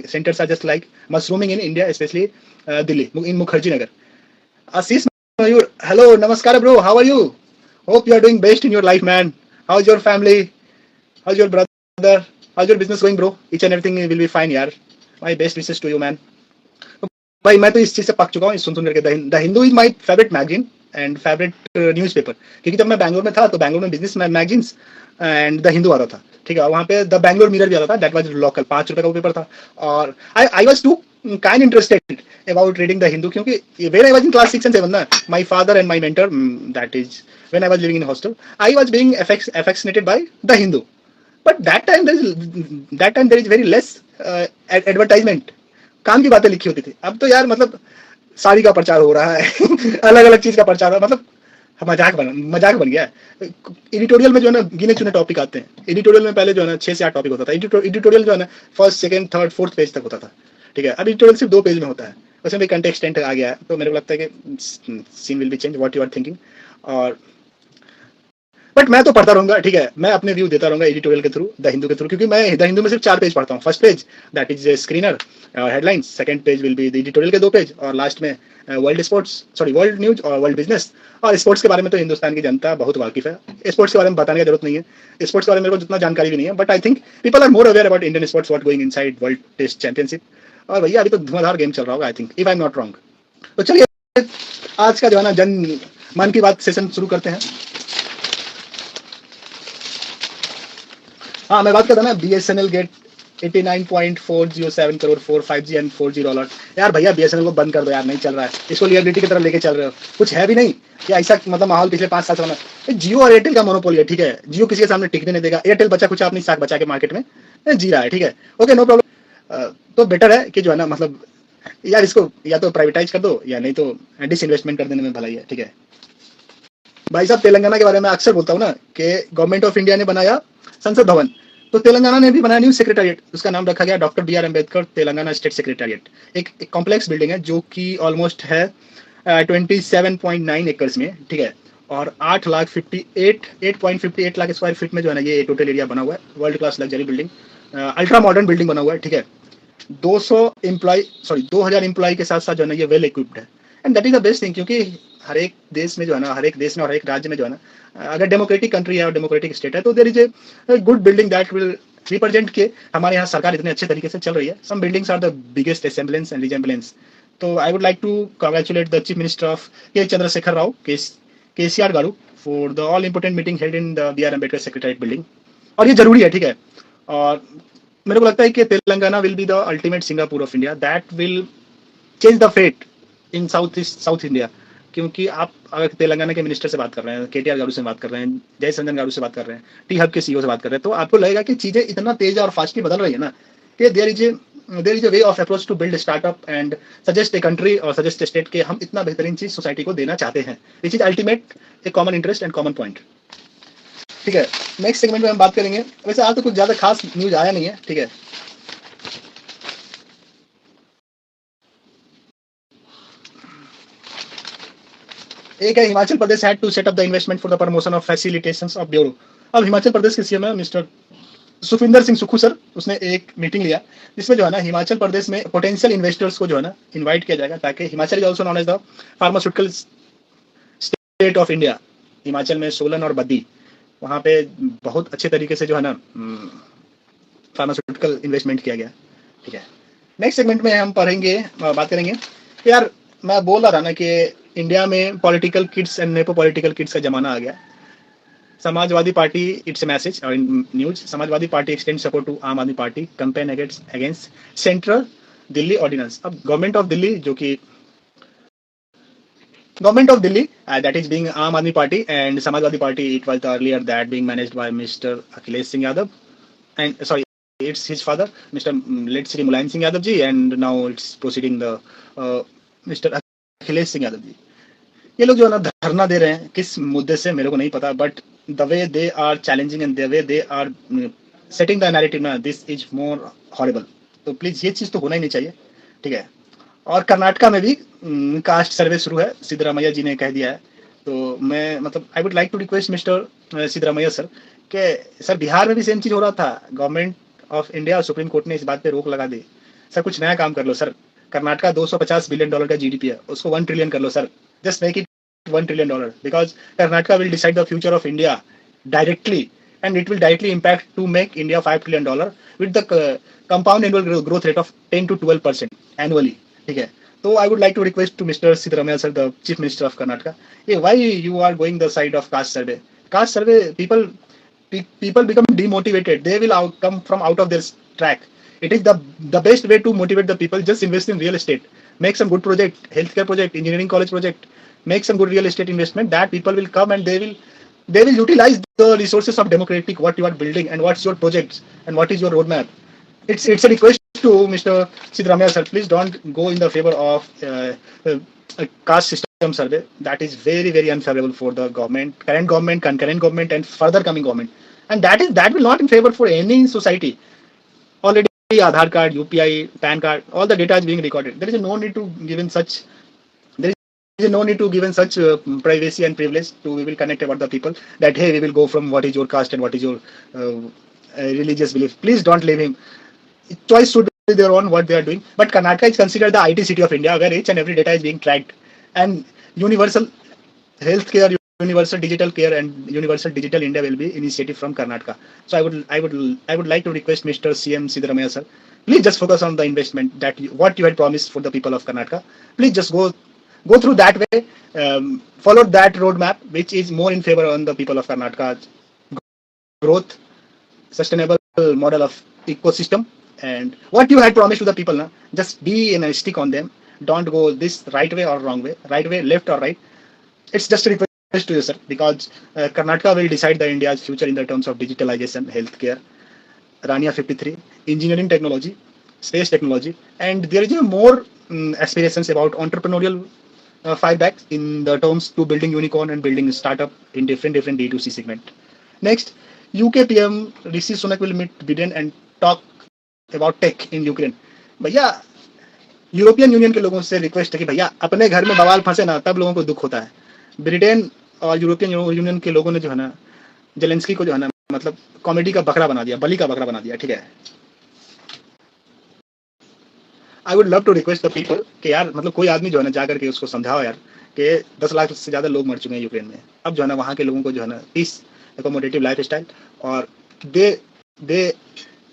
centers are just like mushrooming in India, specially Delhi in Mukherjee Nagar. Ashish Mayur, hello, नमस्कार bro, how are you? Hope you are doing best in your life man. How is your family? How is your brother? How is your business going bro? Each and everything will be fine यार। My best wishes to you man. भाई मैं तो इस चीज से पक चुका हूँ सुन करके। The Hindu is my favourite magazine and favourite newspaper, क्योंकि जब मैं बैंगलोर में था तो बैंगलोर में business magazines and the Hindu आता था, ठीक है। वहाँ पे द बैंगलोर मिरर भी आता था, दैट वाज लोकल, 5 रुपए का वो पेपर था। और I was too kind interested about reading the Hindu, क्योंकि when I was in class 6 and 7 ना, my father and my mentor, that is when I was living in hostel, I was being affectionated by the Hindu. But that time there is very less advertisement, काम की बातें लिखी होती थी। अब तो यार मतलब साड़ी का प्रचार हो रहा है अलग अलग चीज का प्रचार हो रहा है, मतलब मजाक बन गया है। एडिटोरियल में जो है ना गिने चुने टॉपिक आते हैं। एडिटोरियल में पहले जो है ना 6 से 8 टॉपिक होता था। एडिटोरियल जो है ना first, second, third, fourth page तक होता था, ठीक है। अब एडिटोरियल सिर्फ 2 पेज में होता है। उसमें भी कंटेक्सटेंट आ गया है, तो मेरे को लगता है कि scene will be change what you are thinking. और बट मैं तो पढ़ता रहूंगा, ठीक है। मैं अपने व्यू देता रहूंगा एडिटोरियल के थ्रू, द हिंदू के थ्रू, क्योंकि मैं द हिंदू में सिर्फ 4 पेज पढ़ता हूँ। First page that is screener headlines, second page will be the editorial के 2 पेज, और लास्ट में वर्ल्ड न्यूज और वर्ल्ड बिजनेस। और स्पोर्ट्स के बारे में तो हिंदुस्तान की जनता बहुत वाकिफ है। स्पोर्ट्स के बारे में बताने की जरूरत नहीं है। स्पोर्ट्स के बारे में मेरे को जितना जानकारी भी नहीं है, but I think people are more aware about Indian sports, what going inside world test championship. और भैया अभी तो धुआंधार गेम चल रहा होगा, I think, if I am not wrong. तो चलिए आज का जो है ना जन मन की बात सेशन शुरू करते हैं। हाँ, मैं बात करता ना BSNL get 89.407 crore 4 5G and 4G roll out. यार भैया BSNL को बंद कर दो यार, नहीं चल रहा है। इसको लिएबिलिटी की तरफ लेके चल रहे हो, कुछ है भी नहीं कि ऐसा मतलब माहौल पिछले 5 साल से बना। जियो और एयरटेल का मोनोपोली है, ठीक है। जियो किसी के सामने टिकने नहीं देगा। एयरटेल बचा कुछ अपनी साख बचा के मार्केट में जी रहा है, ठीक है। Okay, no problem. तो बेटर है कि जो है ना मतलब यार इसको या तो प्राइवेटाइज कर दो या नहीं तो डिसइन्वेस्टमेंट कर देने में भलाई है, ठीक है। भाई साहब, तेलंगाना के बारे में अक्सर बोलता हूँ ना कि गवर्नमेंट ऑफ इंडिया ने बनाया संसद भवन, तो तेलंगाना ने भी बनाया न्यू सेक्रेटरिएट। उसका नाम रखा गया doctor BR Ambedkar Telangana state secretariat. एक कॉम्प्लेक्स बिल्डिंग है जो कि ऑलमोस्ट है 27.9 एकर्स में, ठीक है। और 8.58 लाख स्क्वायर फीट में जो है ना ये टोटल एरिया बना हुआ है। World class luxury building, ultra modern building बना हुआ है, ठीक है। 2000 एम्प्लॉय के साथ साथ जो है ना ये वेल इक्विप्ड है। And that is the best thing, क्योंकि हर एक देश में जो है ना, हर एक देश में और हर एक राज्य में जो है ना, अगर डेमोक्रेटिक कंट्री है और डेमोक्रेटिक स्टेट है, तो there is a good building that will represent के हमारे यहाँ सरकार इतने अच्छे तरीके से चल रही है। Some buildings are the biggest assemblance and resemblance. तो I would like to congratulate the chief minister of K Chandrashekar Rao, KCR garu, for the all important meeting held in the BR Ambedkar secretariat building. और ये जरूरी है, ठीक है। और मेरे को लगता है कि Telangana will be the ultimate Singapore of India, that will change the fate in South India. क्योंकि आप अगर तेलंगाना के मिनिस्टर से बात कर रहे हैं, KTR गारू से बात कर रहे हैं, जयसंजन गारू से बात कर रहे हैं, टी हब के CEO से बात कर रहे हैं, तो आपको लगेगा कि चीजें इतना तेज और फास्टली बदल रही है ना कि there is a way of approach to build startup and suggest a country और सजेस्ट ए स्टेट के हम इतना बेहतरीन चीज सोसाइटी को देना चाहते हैं, which is ultimate A common interest and common point, ठीक है। नेक्स्ट सेगमेंट में हम बात करेंगे। वैसे आज तो कुछ ज्यादा खास न्यूज आया नहीं है, ठीक है। एक है Himachal Pradesh had to set up the investment for the promotion of facilitations of bureau. अब हिमाचल प्रदेश के CM है मिस्टर सुखविंदर सिंह सुक्खू सर, उसने एक मीटिंग लिया जिसमें जो है ना हिमाचल प्रदेश में पोटेंशियल इन्वेस्टर्स को जो है ना इनवाइट किया जाएगा, ताकि Himachal is also known as the pharmaceutical state of India. Himachal में सोलन और बद्दी, वहाँ पे बहुत अच्छे तरीके से जो है ना फार्मास्यूटिकल इन्वेस्टमेंट किया गया, ठीक है। नेक्स्ट सेगमेंट में हम पढ़ेंगे, बात करेंगे यार। मैं बोल रहा था ना कि इंडिया में political kids and nepo political kids का जमाना आ गया। Samajwadi party, it's a message और news, Samajwadi party extend support to Aam Aadmi party campaign against central Delhi ordinance. अब गवर्नमेंट ऑफ दिल्ली, जो कि government of Delhi that is being Aam Aadmi party and Samajwadi party, it was earlier that being managed by mister Akhilesh Singh Yadav and sorry it's his father Mr. Late Shri Mulayam Singh Yadav ji, and now it's proceeding the Mr. Akhilesh Singh Yadav ji। ये लोग जो है ना धरना दे रहे हैं, किस मुद्दे से मेरे को नहीं पता, but the way they are challenging and the way they are setting the narrative ना, दिस इज मोर हॉरिबल। तो प्लीज ये चीज तो होना ही नहीं चाहिए, ठीक है। और कर्नाटका में भी कास्ट सर्वे शुरू है, सिद्धरामैया जी ने कह दिया है। तो मैं मतलब I would like to request mister Siddaramaiah sir कि सर बिहार में भी सेम चीज हो रहा था, गवर्नमेंट ऑफ इंडिया और सुप्रीम कोर्ट ने इस बात पे रोक लगा दी। सर कुछ नया काम कर लो सर। कर्नाटका $250 बिलियन का जीडीपी है, उसको 1 ट्रिलियन कर लो sir. Just make it $1 trillion because Karnataka will decide the future of India directly, and it will directly impact to make India $5 trillion with the compound annual growth rate of 10 to 12% annually, ठीक है। तो I would like to request to Mr. Siddaramaiah sir, the Chief Minister of Karnataka, hey, why you are going the side of caste survey? Caste survey, people become demotivated. They will come from out of their track. It is the best way to motivate the people. Just invest in real estate, make some good project, healthcare project, engineering college project, make some good real estate investment. That people will come and they will utilize the resources of democratic what you are building and what's your projects and what is your roadmap. It's a request to Mr. Siddaramaiah sir, please don't go in the favor of caste system survey. That is very very unfavorable for the government, current government, concurrent government and further coming government, and that will not in favor for any society. Already Aadhaar card, UPI, PAN card, all the data is being recorded. There is no need to given such there is no need to given such privacy and privilege to we will connect about the people that hey we will go from what is your caste and what is your religious belief. Please don't leave him. Choice should be their own what they are doing. But Karnataka is considered the IT city of India, where each and every data is being tracked, and universal healthcare, universal digital care, and universal digital India will be initiative from Karnataka. So I would like to request Mr. CM Siddaramaiah sir, please just focus on the investment that what you had promised for the people of Karnataka. Please just go through that way, follow that roadmap which is more in favor on the people of Karnataka's growth, sustainable model of ecosystem, and what you had promised to the people now, just be in a stick on them. Don't go this right way or wrong way, right way, left or right. It's just a request to you sir, because Karnataka will decide the India's future in the terms of digitalization, healthcare, Rania 53, engineering technology, space technology, and there is more aspirations about entrepreneurial fallbacks in the terms to building unicorn and building startup in different D2C segment. Next, UK PM Rishi Sunak will meet Biden and talk about tech in Ukraine. भैया European union के लोगों से request है कि भैया अपने घर में बवाल फंसे ना तब लोगों को दुख होता है। ब्रिटेन और यूरोपियन यूनियन के लोगों ने जो है ना जेलेंस्की को जो है ना मतलब कॉमेडी का बकरा बना दिया, बलि का बकरा बना दिया, ठीक है। I would love to request the people कि यार मतलब कोई आदमी जो है ना जाकर के उसको समझाओ यार कि 10 लाख से ज्यादा लोग मर चुके हैं यूक्रेन में। अब जो है ना वहाँ के लोगों को जो है ना पीस, एकोमोडेटिव लाइफ स्टाइल, और they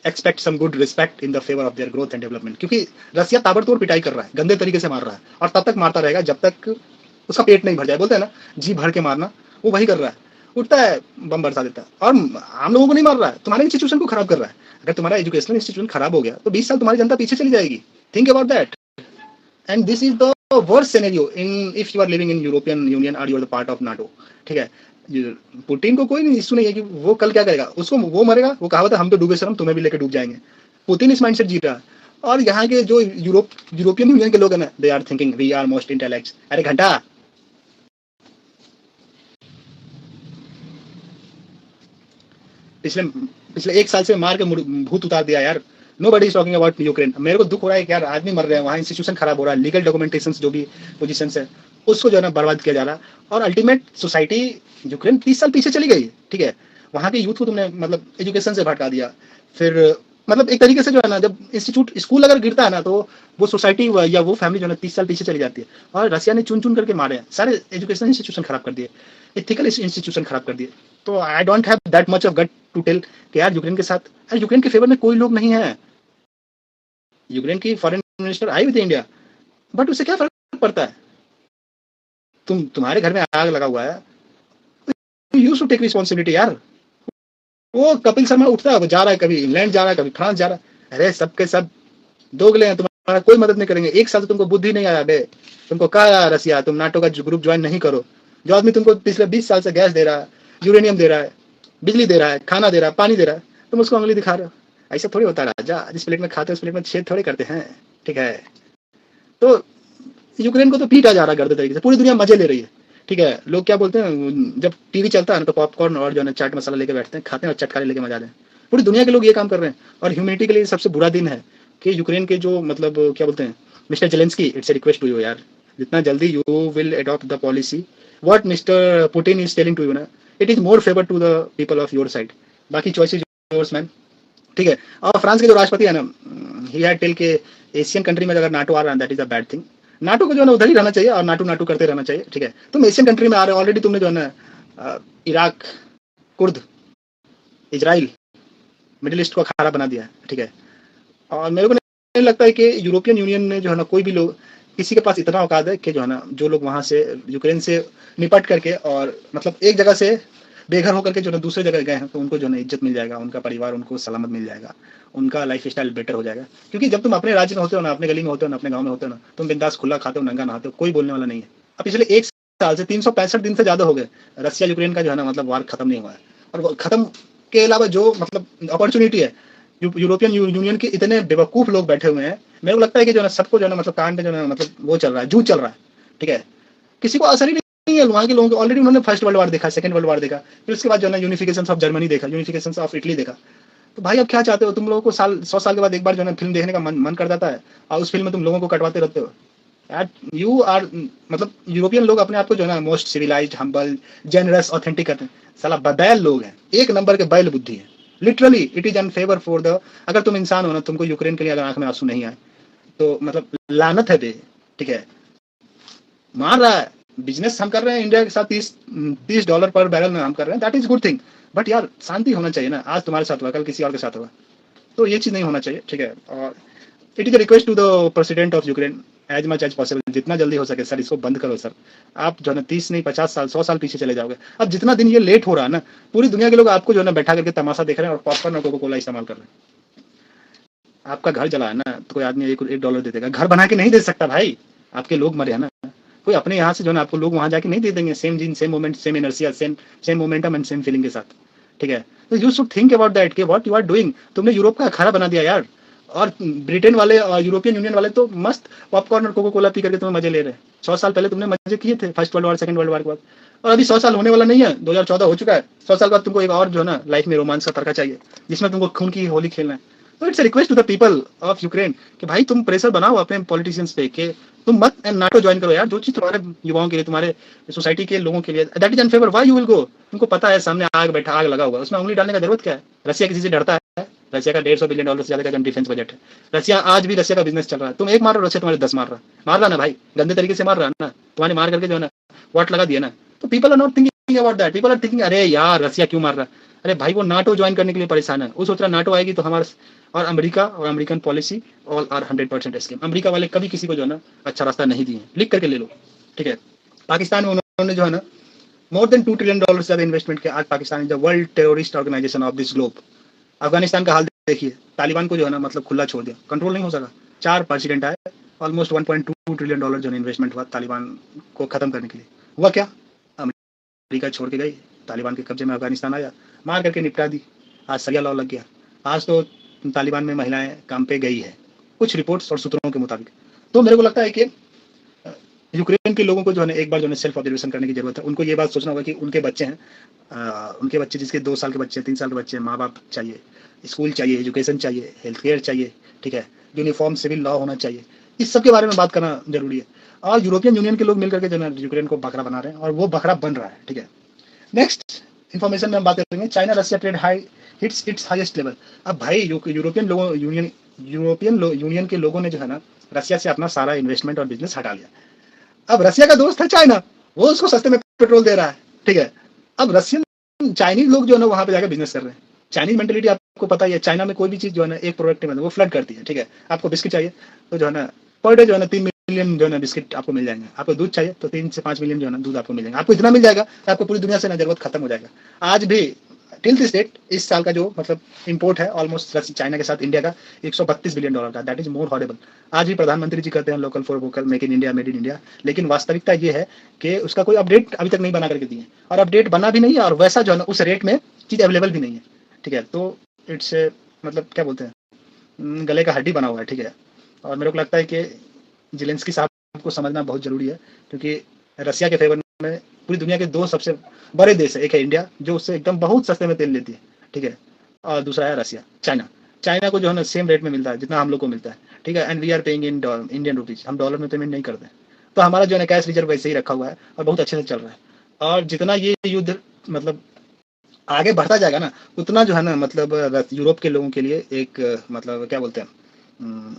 expect some good respect in the favour of their growth and development. क्योंकि रसिया ताबड़तोड़ पिटाई कर रहा है, गंदे तरीके से मार रहा है, और तब तक मारता रहेगा जब तक उसका पेट नहीं भर जाए। बोलते हैं ना जी भर के मारना, वो वही कर रहा है, उठता है बम बरसा देता है, और आम लोगों को नहीं मार रहा है, तुम्हारे इंस्टीट्यूशन को खराब कर रहा है। अगर तुम्हारा एजुकेशनल इंस्टीट्यूशन खराब हो गया तो 20 साल तुम्हारी जनता पीछे चली जाएगी। Think about that, and this is the worst scenario in if you are living in European Union और you are the part of NATO, ठीक है। पुतिन को कोई नहीं इश्यू नहीं है कि वो कल क्या करेगा, उसको वो मरेगा, वो कहावत है हम तो डूबे शर्म तुम्हें भी लेकर डूब जाएंगे। पुतिन इस माइंडसेट जीत रहा है, और यहाँ के जो यूरोपियन यूनियन के लोग हैं ना, they are thinking we are most intellects. अरे घंटा, पिछले 1 साल से मार के भूत उतार दिया यार। Nobody is talking about Ukraine. मेरे को दुख हो रहा है कि यार आदमी मर रहे हैं, वहाँ इंस्टीट्यूशन खराब हो रहा है, लीगल डॉक्यूमेंटेशंस जो भी पोजीशंस है उसको जो है ना बर्बाद किया जा रहा है, और अल्टीमेट सोसाइटी यूक्रेन 30 साल पीछे चली गई, ठीक है। वहाँ के यूथ को तुमने मतलब एजुकेशन से भटका दिया। फिर मतलब एक तरीके से जो है ना जब इंस्टीट्यूट स्कूल अगर गिरता है ना तो वो सोसाइटी या वो फैमिली जो है ना 30 साल पीछे चली जाती है। और रसिया ने चुन चुन करके मारे हैं, सारे एजुकेशन इंस्टीट्यूशन खराब कर दिए, एथिकल इंस्टीट्यूशन खराब कर दिए। तो I don't have that much of gut to tell कि यार यूक्रेन के साथ, यार यूक्रेन के फेवर में कोई लोग नहीं है। यूक्रेन की foreign minister I with India, but उससे क्या फर्क पड़ता है। तुम्हारे घर में आग लगा हुआ है, यू शुड टेक रिस्पॉन्सिबिलिटी यार। वो कपिल शर्मा उठता है, वो जा रहा है, कभी इंग्लैंड जा रहा है, कभी फ्रांस जा रहा है। अरे सबके सब दोगले हैं, तुम्हारा कोई मदद नहीं करेंगे। 1 साल से तुमको बुद्धि नहीं आया बे, तुमको कहा रसिया तुम नाटो का ग्रुप ज्वाइन नहीं करो। जो आदमी तुमको पिछले 20 साल से गैस दे रहा है, यूरेनियम दे रहा है, बिजली दे रहा है, खाना दे रहा है, पानी दे रहा है, तुम उसको उंगली दिखा रहे हो। ऐसा थोड़ी होता है राजा, जिस प्लेट में खाते हैं उस प्लेट में छेद थोड़े करते हैं, ठीक है। तो यूक्रेन को तो पीटा जा रहा है गलत तरीके से, पूरी दुनिया मजे ले रही है, ठीक है। लोग क्या बोलते हैं, जब टीवी चलता है ना तो पॉपकॉर्न और जो है चाट मसाला लेके बैठते हैं, खाते हैं और चटकारे लेके मजा लें। पूरी दुनिया के लोग ये काम कर रहे हैं, और ह्यूमैनिटी के लिए सबसे बुरा दिन है कि यूक्रेन के जो मतलब क्या बोलते हैं mister Zelensky, it's a request to you यार, जितना जल्दी you will adopt the policy what mister Putin is telling to you ना, it is more favour to the people of your side. बाकी चॉइस इज योर्स मैन, ठीक है। और France के जो राष्ट्रपति है ना, ही हैड टेल के एशियन कंट्री में अगर नाटो आ रहा है that is a bad thing. NATO को जो है ना उधर ही रहना चाहिए और नाटो नाटो करते रहना चाहिए, ठीक है। तुम एशियन कंट्री में आ रहे हो ऑलरेडी, तुमने जो है ना Iraq, Kurd, Israel, middle east को खारा बना दिया, ठीक है। और मेरे को नहीं लगता है कि यूरोपियन यूनियन में जो है ना कोई भी लोग किसी के पास इतना औकात है कि जो है ना जो लोग वहां से यूक्रेन से निपट करके और मतलब एक जगह से बेघर होकर के जो है दूसरे जगह गए हैं तो उनको जो है इज्जत मिल जाएगा, उनका परिवार उनको सलामत मिल जाएगा, उनका लाइफ स्टाइल बेटर हो जाएगा। क्योंकि जब तुम अपने राज्य में होते हो ना, अपने गली में होते हो ना, अपने गाँव में होते हो ना, तुम बिंदास खुला खाते हो, नंगा नहाते हो, कोई बोलने वाला नहीं है। अब पिछले एक साल से 365 दिन से ज्यादा हो गए रसिया यूक्रेन का जो है ना मतलब वार खत्म नहीं हुआ है। और खत्म के अलावा जो मतलब अपॉर्चुनिटी है, यूरोपियन यूनियन के इतने बेवकूफ लोग बैठे हुए हैं, मेरे को लगता है कि जो है सबको जो है मतलब कांड जो है मतलब वो चल रहा है, जूझ चल रहा है, ठीक है। किसी को असर ही नहीं है वहाँ के लोगों को, ऑलरेडी उन्होंने फर्स्ट वर्ल्ड वार देखा, सेकंड वर्ल्ड वार देखा, फिर उसके बाद जो है यूनिफिकेशन ऑफ जर्मनी देखा, यूनिफिकेशन ऑफ इटली देखा। तो भाई अब क्या चाहते हो तुम लोगों को? 100 साल के बाद एक बार जो है फिल्म देखने का मन कर जाता है और उस फिल्म में तुम लोगों को कटवाते रहते हो यार। यू आर मतलब यूरोपियन लोग अपने आप को जो है ना most civilised, humble, generous, authentic करते हैं। साला बदैल लोग हैं, एक नंबर के बैल बुद्धि है। Literally it is unfavour for the, अगर तुम इंसान हो ना, तुमको यूक्रेन के लिए अगर आंख में आंसू नहीं आए तो मतलब लानत है बे, ठीक है। मार रहा है, बिजनेस हम कर रहे हैं इंडिया के साथ, $30 पर बैरल में हम कर रहे हैं, that is good thing. But यार शांति होना चाहिए ना, आज तुम्हारे साथ हुआ कल किसी और के साथ हुआ, तो ये चीज नहीं होना चाहिए, ठीक है। और it is a request to the president of Ukraine, as much as possible, जितना जल्दी हो सके सर इसको बंद करो सर। आप जो है ना 30 नहीं 50 साल 100 साल पीछे चले जाओगे। अब जितना दिन ये लेट हो रहा है ना, पूरी दुनिया के लोग आपको जो है ना बैठा करके तमाशा देख रहे हैं और पॉपकॉर्न और कोको कोला इस्तेमाल कर रहे हैं। आपका घर जला है ना तो कोई आदमी एक $1 दे देगा, घर बना के नहीं दे सकता भाई, आपके लोग मरे हैं ना। कोई अपने यहाँ से जो है आपको लोग वहां जाके नहीं दे देंगे same gene, same moment, same energia, same momentum and same feeling के साथ, ठीक है। तो you should think about that कि व्हाट यू आर डूइंग। तुमने यूरोप का अखाड़ा बना दिया यार, और ब्रिटेन वाले और यूरोपियन यूनियन वाले तो मस्त पॉपकॉर्न और कोको कोला पी करके तुम्हें मजे ले रहे हैं। 100 साल पहले तुमने मजे किए थे first world war, second world war के बाद, और अभी 100 साल होने वाला नहीं है, 2014 हो चुका है। 100 साल बाद तुमको एक और जो है ना लाइफ में रोमांस का तड़का चाहिए, जिसमें तुमको खून की होली खेलना है। तो it's request to the people of Ukraine कि भाई तुम प्रेशर बनाओ अपने पॉलिटिशियंस पे कि तुम मत नाटो ज्वाइन करो यार, जो चीज तुम्हारे युवाओं के लिए, तुम्हारे सोसाइटी के लोगों के लिए that is unfavour, why you will go? तुमको पता है सामने आग बैठा, आग लगा हुआ, उसमें उंगली डालने का जरूरत क्या है? रसिया किसी से डरता है? रसिया का $150 बिलियन से ज्यादा का डिफेंस बजट है। रसिया आज भी रसिया का बिजनेस चल रहा है। तुम एक मार रहे हो, रसिया तुम्हारे 10 मार रहा ना भाई, गंदे तरीके से मार रहा है ना, तुम्हारे मार करके जो है ना वाट लगा दिया ना। तो people are not thinking about that, people are thinking अरे यार रसिया क्यों मार रहा है? अरे भाई वो नाटो ज्वाइन करने के लिए परेशान है, वो सोच रहा नाटो आएगी तो हमारे, और अमेरिका और American policy all are 100% scheme. America वाले कभी किसी को जो है ना अच्छा रास्ता नहीं दिए, लिख करके ले लो, ठीक है। पाकिस्तान में उन्होंने जो है ना मोर देन $2 ट्रिलियन से ज्यादा इन्वेस्टमेंट किया। आज Pakistan is the world terrorist organisation of this globe. Afghanistan का हाल देखिए, तालिबान को जो है ना मतलब खुला छोड़ दिया, कंट्रोल नहीं हो सका। 4 प्रेसिडेंट आए, ऑलमोस्ट $1.2 ट्रिलियन जो है इन्वेस्टमेंट हुआ तालिबान को खत्म करने के लिए। हुआ क्या? अमेरिका छोड़ के गई, तालिबान के कब्जे में अफगानिस्तान आया, मार करके निपटा दी। आज सरिया लॉ लग गया। आज तो तालिबान में महिलाएं काम पे गई है, कुछ रिपोर्ट्स और सूत्रों के मुताबिक। तो मेरे को लगता है कि यूक्रेन के लोगों को जो है एक बार जो है सेल्फ ऑब्जर्वेशन करने की जरूरत है। उनको ये बात सोचना होगा कि उनके बच्चे हैं, उनके बच्चे जिसके 2 साल के बच्चे, 3 साल के बच्चे, माँ बाप चाहिए, स्कूल चाहिए, एजुकेशन चाहिए, हेल्थ केयर चाहिए, ठीक है, यूनिफॉर्म सिविल लॉ होना चाहिए। इस सब के बारे में बात करना जरूरी है। और यूरोपियन यूनियन के लोग मिलकर के जो है यूक्रेन को बकरा बना रहे हैं और वो बकरा बन रहा है, ठीक है। नेक्स्ट इन्फॉर्मेशन में हम बात करेंगे, China Russia trade high hits it's highest level. अब भाई यूरोपियन यूनियन के लोगों ने जो है ना रसिया से अपना सारा इन्वेस्टमेंट और बिजनेस हटा लिया। अब रसिया का दोस्त है चाइना, वो उसको सस्ते में पेट्रोल दे रहा है, ठीक है। अब रशियन चाइनीज लोग जो है ना वहां पे जाकर बिजनेस कर रहे हैं। चाइनीज मेंटेलिटी आपको पता ही है, चाइना में कोई भी चीज जो है ना एक प्रोडक्ट में वो फ्लड करती है, ठीक है। आपको बिस्किट चाहिए तो जो है ना पर डे जो है ना 3 मिलियन जो है ना बिस्किट आपको मिल जाएंगे। आपको दूध चाहिए तो 3 से 5 मिलियन जो है ना दूध आपको मिल जाएगा। आपको इतना मिल जाएगा कि आपको पूरी दुनिया से ना जरूरत खत्म हो जाएगा। आज भी टिल दिस डेट इस साल का जो मतलब इंपोर्ट है ऑलमोस्ट चाइना के साथ इंडिया का $132 बिलियन का, दैट इज मोर हॉरेबल। आज भी प्रधानमंत्री जी कहते हैं local for vocal, make in India, made in India, लेकिन वास्तविकता ये है कि उसका कोई अपडेट अभी तक नहीं बना करके दिए, और अपडेट बना भी नहीं है, और वैसा जो है ना उस रेट में चीज अवेलेबल भी नहीं है, ठीक है। तो इट्स मतलब क्या बोलते हैं, गले का हड्डी बना हुआ है, ठीक है। और मेरे को लगता है कि जेलेंस्की साहब को समझना बहुत जरूरी है, क्योंकि रसिया के फेवर में पूरी दुनिया के 2 सबसे बड़े देश है, एक है इंडिया जो उससे एकदम बहुत सस्ते में तेल लेती है, ठीक है, और दूसरा है रसिया, चाइना। चाइना को जो है ना सेम रेट में मिलता है जितना हम लोग को मिलता है, ठीक है, and we are paying in Indian rupees, हम डॉलर में पेमेंट नहीं करते हैं। तो हमारा जो है ना कैश रिजर्व वैसे ही रखा हुआ है और बहुत अच्छे से चल रहा है। और जितना ये युद्ध मतलब आगे बढ़ता जाएगा ना, उतना जो है ना मतलब यूरोप के लोगों के लिए एक मतलब क्या बोलते हैं, अम,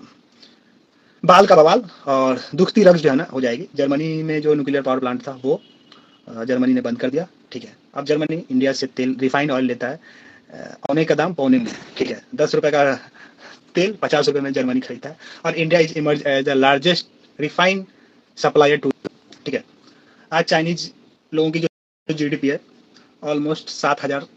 बाल का बवाल और दुखती रग जो है ना हो जाएगी। जर्मनी में जो न्यूक्लियर पावर प्लांट था वो जर्मनी ने बंद कर दिया, ठीक है। अब जर्मनी इंडिया से तेल रिफाइंड ऑयल लेता है औने का दाम पौने में, ठीक है। 10 रुपए का तेल 50 रुपए में जर्मनी खरीदता है और India is emerge as the largest refined supplier to, ठीक है। आज चाइनीज लोगों की जो जीडीपी है ऑलमोस्ट 7,000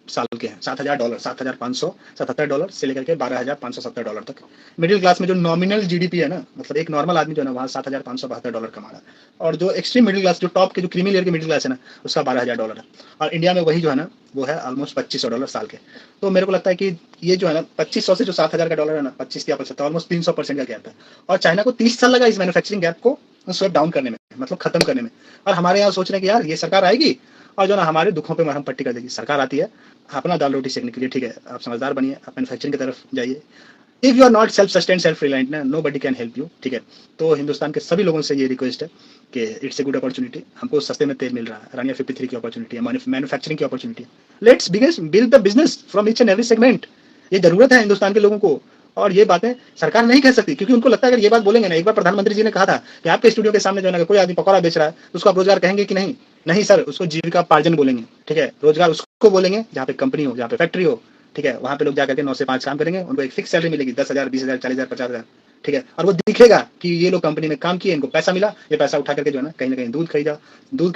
साल के हैं, $7,000, $7,577 से लेकर के $12,570 तक। मिडिल क्लास में जो नॉमिनल जीडीपी है ना, मतलब एक नॉर्मल आदमी जो है ना वहाँ $7,572 कमा रहा है, और जो एक्सट्रीम मिडिल क्लास जो टॉप के जो क्रीमी लेयर के मिडिल क्लास है ना उसका $12,000 है। और इंडिया में वही जो है ना वो है ऑलमोस्ट $2,500 साल के। तो मेरे को लगता है कि ये जो है ना 2,500 से जो $7,000 का डॉलर है ना 25 ऑलमोस्ट 300% का गैप है। और चाइना को 30 साल लगा इस मैन्युफैक्चरिंग गैप को स्वेप डाउन करने में, मतलब खत्म करने में। और हमारे यहाँ सोच रहे हैं कि यार ये सरकार आएगी और जो ना हमारे दुखों पे मरहम पट्टी कर देगी। सरकार आती है अपना दाल रोटी सेकने के लिए, ठीक है। आप समझदार बनिए, आप मैन्युफैक्चरिंग की तरफ जाइए। If you are not self sustain self reliant ना, nobody can help you, ठीक है। तो हिंदुस्तान के सभी लोगों से ये रिक्वेस्ट है कि इट्स ए गुड अपॉर्चुनिटी, हमको सस्ते में तेल मिल रहा है, रानिया 53 की अपॉर्चुनिटी है, मैन्युफैक्चरिंग की अपॉर्चुनिटी है। Let's build the business from each and every segment. ये जरूरत है हिंदुस्तान के लोगों को। और ये बातें सरकार नहीं कह सकती, क्योंकि उनको लगता है अगर ये बात बोलेंगे ना, एक बार प्रधानमंत्री जी ने कहा था कि आपके स्टूडियो के सामने जो है कोई आदमी पकौड़ा बेच रहा है तो उसको आप रोजगार कहेंगे कि नहीं? नहीं सर, उसको जीविका पार्जन बोलेंगे, ठीक है। रोजगार उसको बोलेंगे जहाँ पे कंपनी हो, जहाँ पे फैक्ट्री हो, ठीक है। वहां पे लोग जाकर के 9 से 5 काम करेंगे, उनको एक फिक्स सैलरी मिलेगी, 10,000, 20,000, 40,000, 50,000, ठीक है। और वो दिखेगा कि ये लोग कंपनी में काम किए, इनको पैसा मिला, ये पैसा उठा करके जो है ना कहीं ना कहीं दूध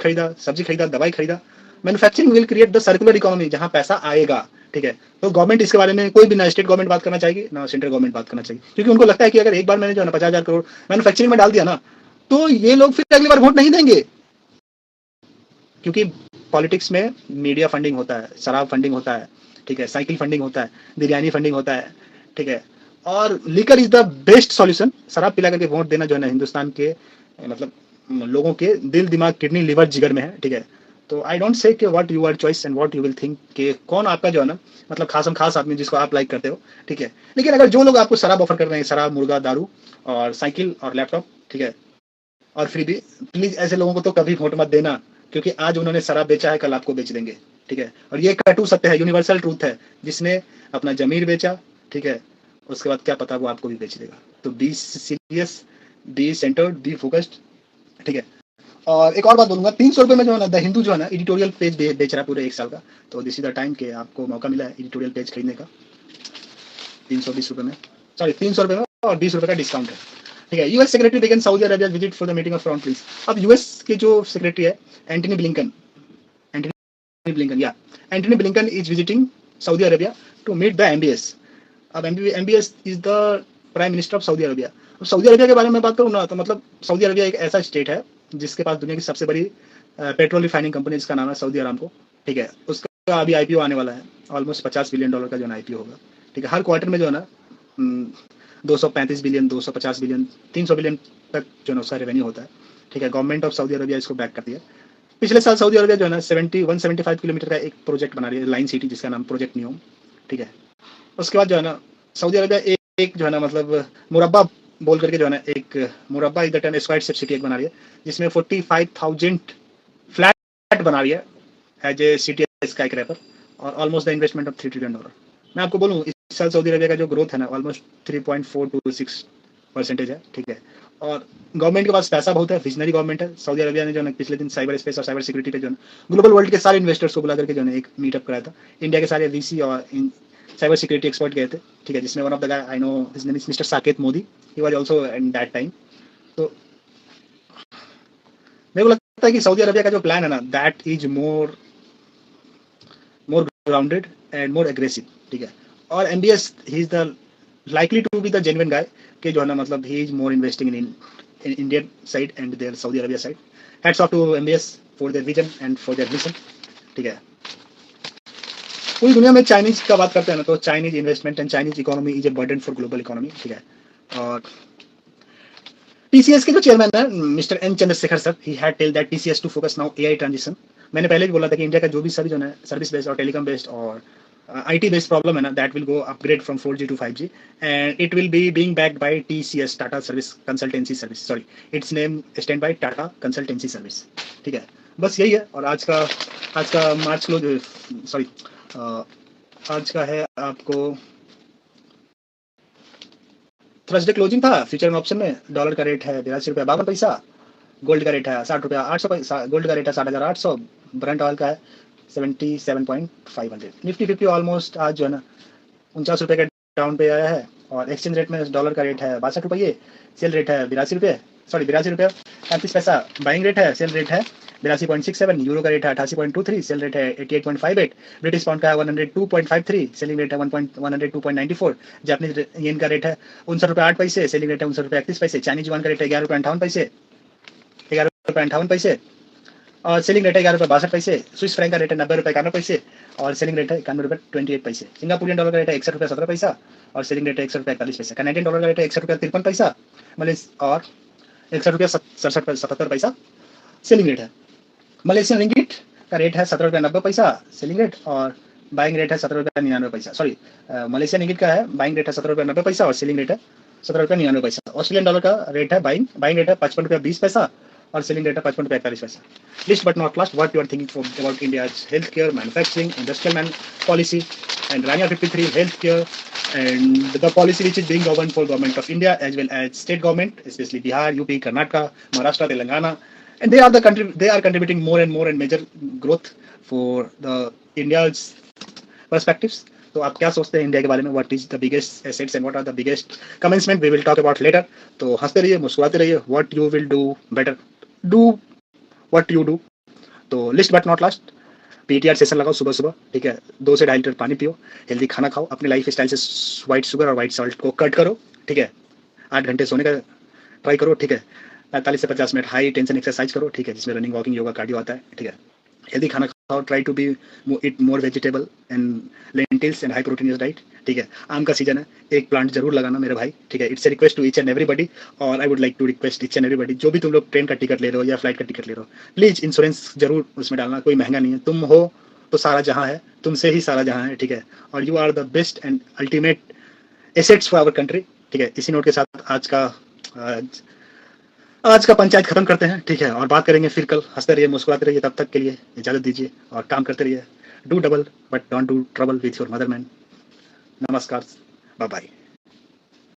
खरीदा, सब्जी खरीदा, दवाई खरीदा। Manufacturing will create the circular economy जहां पैसा आएगा, ठीक है। तो गवर्नमेंट इसके बारे में कोई भी ना स्टेट गवर्नमेंट बात करना चाहिए ना सेंट्रल गवर्नमेंट बात करना चाहिए, क्योंकि उनको लगता है कि अगर एक बार मैंने जो है ना 50,000 करोड़ मैन्युफैक्चरिंग में डाल दिया ना तो ये लोग फिर अगली बार वोट नहीं देंगे। क्योंकि पॉलिटिक्स में मीडिया फंडिंग होता है, शराब फंडिंग होता है, ठीक है, साइकिल फंडिंग होता है, बिरयानी फंडिंग होता है, ठीक है। और liquor is the best solution. शराब पिला करके वोट देना जो है ना हिंदुस्तान के मतलब लोगों के दिल दिमाग किडनी लिवर जिगर में है, ठीक है। तो आई डोंट से कि what your choice and what you will think कि कौन आपका जो है ना मतलब खासम खास आदमी जिसको आप लाइक करते हो, ठीक है। लेकिन अगर जो लोग आपको शराब ऑफर कर रहे हैं, शराब, मुर्गा, दारू और साइकिल और लैपटॉप, ठीक है, और फ्री भी, प्लीज ऐसे लोगों को तो कभी वोट मत देना, क्योंकि आज उन्होंने शराब बेचा है, कल आपको बेच देंगे, ठीक है। और ये कटु सत्य है, यूनिवर्सल ट्रूथ है। जिसने अपना जमीर बेचा, ठीक है, उसके बाद क्या पता वो आपको भी बेच देगा। तो be serious, be centred, be focused, ठीक है। और एक और बात बोलूंगा, 300 रुपए में जो है ना द हिंदू जो है ना एडिटोरियल पेज बेच रहा है पूरे 1 साल का। तो दिस इज द टाइम के आपको मौका मिला है एडिटोरियल पेज खरीदने का 320 रुपए में, सॉरी 300 रुपए में, और 20 रुपए का डिस्काउंट है, ठीक है। US secretary began Saudi Arabia visit for the meeting of front please. अब यूएस के जो सेक्रेटरी है एंटनी ब्लिंकन, या Antony Blinken is visiting Saudi Arabia to meet the MBS. अब MBS is the prime minister of Saudi Arabia. अब Saudi Arabia के बारे में बात करूँ ना तो मतलब सऊदी अरेबिया एक ऐसा स्टेट है जिसके पास दुनिया की सबसे बड़ी पेट्रोल रिफाइनिंग कंपनी, जिसका नाम है सऊदी अरामको, ठीक है। उसका अभी आईपीओ आने वाला है, ऑलमोस्ट $50 बिलियन का जो है आईपीओ होगा, ठीक है। हर क्वार्टर में जो है ना 235 बिलियन, 250 बिलियन, 300 बिलियन तक जो है उसका रेवेन्यू होता है, ठीक है। गवर्नमेंट ऑफ सऊदी अरेबिया इसको बैक करती है। पिछले साल सऊदी अरेबिया जो है ना 175 किलोमीटर का एक प्रोजेक्ट बना रही है, लाइन सिटी, जिसका नाम प्रोजेक्ट नियोम, ठीक है। उसके बाद जो है ना सऊदी अरेबिया एक जो है ना मतलब मुरब्बा बोल करके जो है ना एक मुरब्बा is the term square city एक बना रही है, जिसमें 45,000 फ्लैट बना रही है as a city sky crapper, और almost the investment of $3 trillion. मैं आपको बोलूँ इस साल सऊदी अरेबिया का जो ग्रोथ है ना ऑलमोस्ट 3.426% है, ठीक है। और गवर्नमेंट के पास पैसा बहुत है, विजनरी गवर्नमेंट है। सऊदी अरेबिया ने जो है पिछले दिन साइबर स्पेस और साइबर सिक्योरिटी पे जो है ग्लोबल वर्ल्ड के सारे इन्वेस्टर्स को बुला करके जो है एक मीटअप कराया था। इंडिया के सारे वीसी और साइबर सिक्योरिटी एक्सपर्ट गए थे, ठीक है, जिसमें one of the guy I know his name is mister Saket Modi, he was also in that time. तो मेरे को लगता है कि सऊदी अरेबिया का जो प्लान है ना that is more grounded and more aggressive, ठीक है। और MBS he is the likely to be the genuine guy कि जो है ना मतलब he is more investing in Indian side and their Saudi Arabia side. Hats off to MBS for their vision and for their mission, ठीक है। पूरी दुनिया में चाइनीज का बात करते हैं ना तो Chinese investment and Chinese economy is a burden for global economy, ठीक है। और टीसीएस के जो चेयरमैन है mister N Chandrasekhar sir, he had tell that TCS to focus now AI transition. मैंने पहले भी बोला था कि इंडिया का जो भी सभी जो है सर्विस बेस्ड और टेलीकॉम बेस्ड और IT based problem है ना, that will go upgrade from 4G to 5G, and it will be being backed by TCS, Tata Service Consultancy Service, sorry, its name stand by Tata Consultancy Service, ठीक है। बस यही है। और आज का मार्च क्लोज, सॉरी, आज का है आपको थर्सडे क्लोजिंग था। फ्यूचर में ऑप्शन में डॉलर का रेट है 82 रुपया 52 पैसा, गोल्ड का रेट है 60 रुपया 800, गोल्ड का रेट है 60,800, ब्रेंट ऑयल का है 77.500। निफ्टी 50 ऑलमोस्ट आज जो है ना 49 रुपये का डाउन पे आया है। और एक्सचेंज रेट में डॉलर का रेट है 62 रुपये, सेल रेट है 82 रुपये, सॉरी 82 रुपया 35 पैसा, बाइंग रेट है, सेल रेट है 82.67, यूरो का रेट है 88.23, सेल रेट है 88.58, ब्रिटिश पाउंड का है 102.53, सेलिंग रेट है 102.94, जापानीज येन का रेट है 59 रुपये 8 पैसे, सेलिंग रेट है 59 रुपये 31 पैसे, चाइनीज युआन का रेट है 11 रुपये 58 पैसे, 11 रुपये 58 पैसे, और सेलिंग रेट है 11 रुपये 62 पैसे, स्विस फ्रैंक का रेट है 90 रुपये 91 पैसे, और सेलिंग रेट है 91 रुपये 28 पैसे, सिंगापुरियन डॉलर का रेट है 61 रुपये 17 पैसा, और सेलिंग रेट है 61 रुपये 41 पैसा, कनेडियन डॉलर का रेट है 61 रुपये 53 पैसा, और 61 रुपये 77 पैसा सेलिंग रेट है। मलेशियन रिंगिट का रेट है 17 रुपये 90 पैसा सेलिंग रेट, और बाइंग रेट है 17 रुपये 99 पैसा, सॉरी, मलेशियन रिंगिट का है बाइंग रेट है 17 रुपये 90 पैसा और सेलिंग रेट है 17 रुपये 99 पैसा। ऑस्ट्रेलियन डॉलर का रेट है बाइंग रेट है 55 रुपये 20 पैसा और सेलिंग रेट है 55 रुपये 41 पैसा। Least but not last, what you are thinking about India's health care, manufacturing, industrial policy, and Rania 53 health care, and the policy which is being governed for government of India as well as state government, especially Bihar, UP, Karnataka, Maharashtra, Telangana, and they are contributing more and major growth for the India's perspectives. तो आप क्या सोचते हैं India के बारे में? What is the biggest assets and what are the biggest commencement? We will talk about later. तो हंसते रहिए, मुस्कुराते रहिए। What you will do better, do what you do. तो list but not last, PTR session लगाओ सुबह सुबह, ठीक है, 2 से 2.5 लीटर पानी पियो, हेल्दी खाना खाओ, अपने लाइफ स्टाइल से व्हाइट शुगर और व्हाइट सॉल्ट को कट करो, ठीक है, 8 घंटे सोने का ट्राई करो, ठीक है, 45 से 50 मिनट हाई टेंशन एक्सरसाइज करो, ठीक है, जिसमें रनिंग, वॉकिंग, योगा, कार्डियो आता है, ठीक है, हेल्दी खाना खाओ, try to be it more vegetable and lentils and high proteinous diet, ठीक है। आम का सीजन है, एक प्लांट जरूर लगाना मेरे भाई, ठीक है। It's a request to each and everybody, और I would like to request each and everybody, जो भी तुम लोग ट्रेन का टिकट ले रहे हो या फ्लाइट का टिकट ले रहे हो, प्लीज इंश्योरेंस जरूर उसमें डालना, कोई महंगा नहीं है। तुम हो तो सारा जहां है, तुमसे ही सारा जहां है, ठीक है, और you are the best and ultimate assets for our country, ठीक है। इसी नोट के साथ आज का पंचायत खत्म करते हैं, ठीक है, और बात करेंगे फिर कल। हंसते रहिए, मुस्कुराते रहिए, तब तक के लिए इजाजत दीजिए और काम करते रहिए। Do double but don't do trouble with your mother man. नमस्कार, बाय बाय।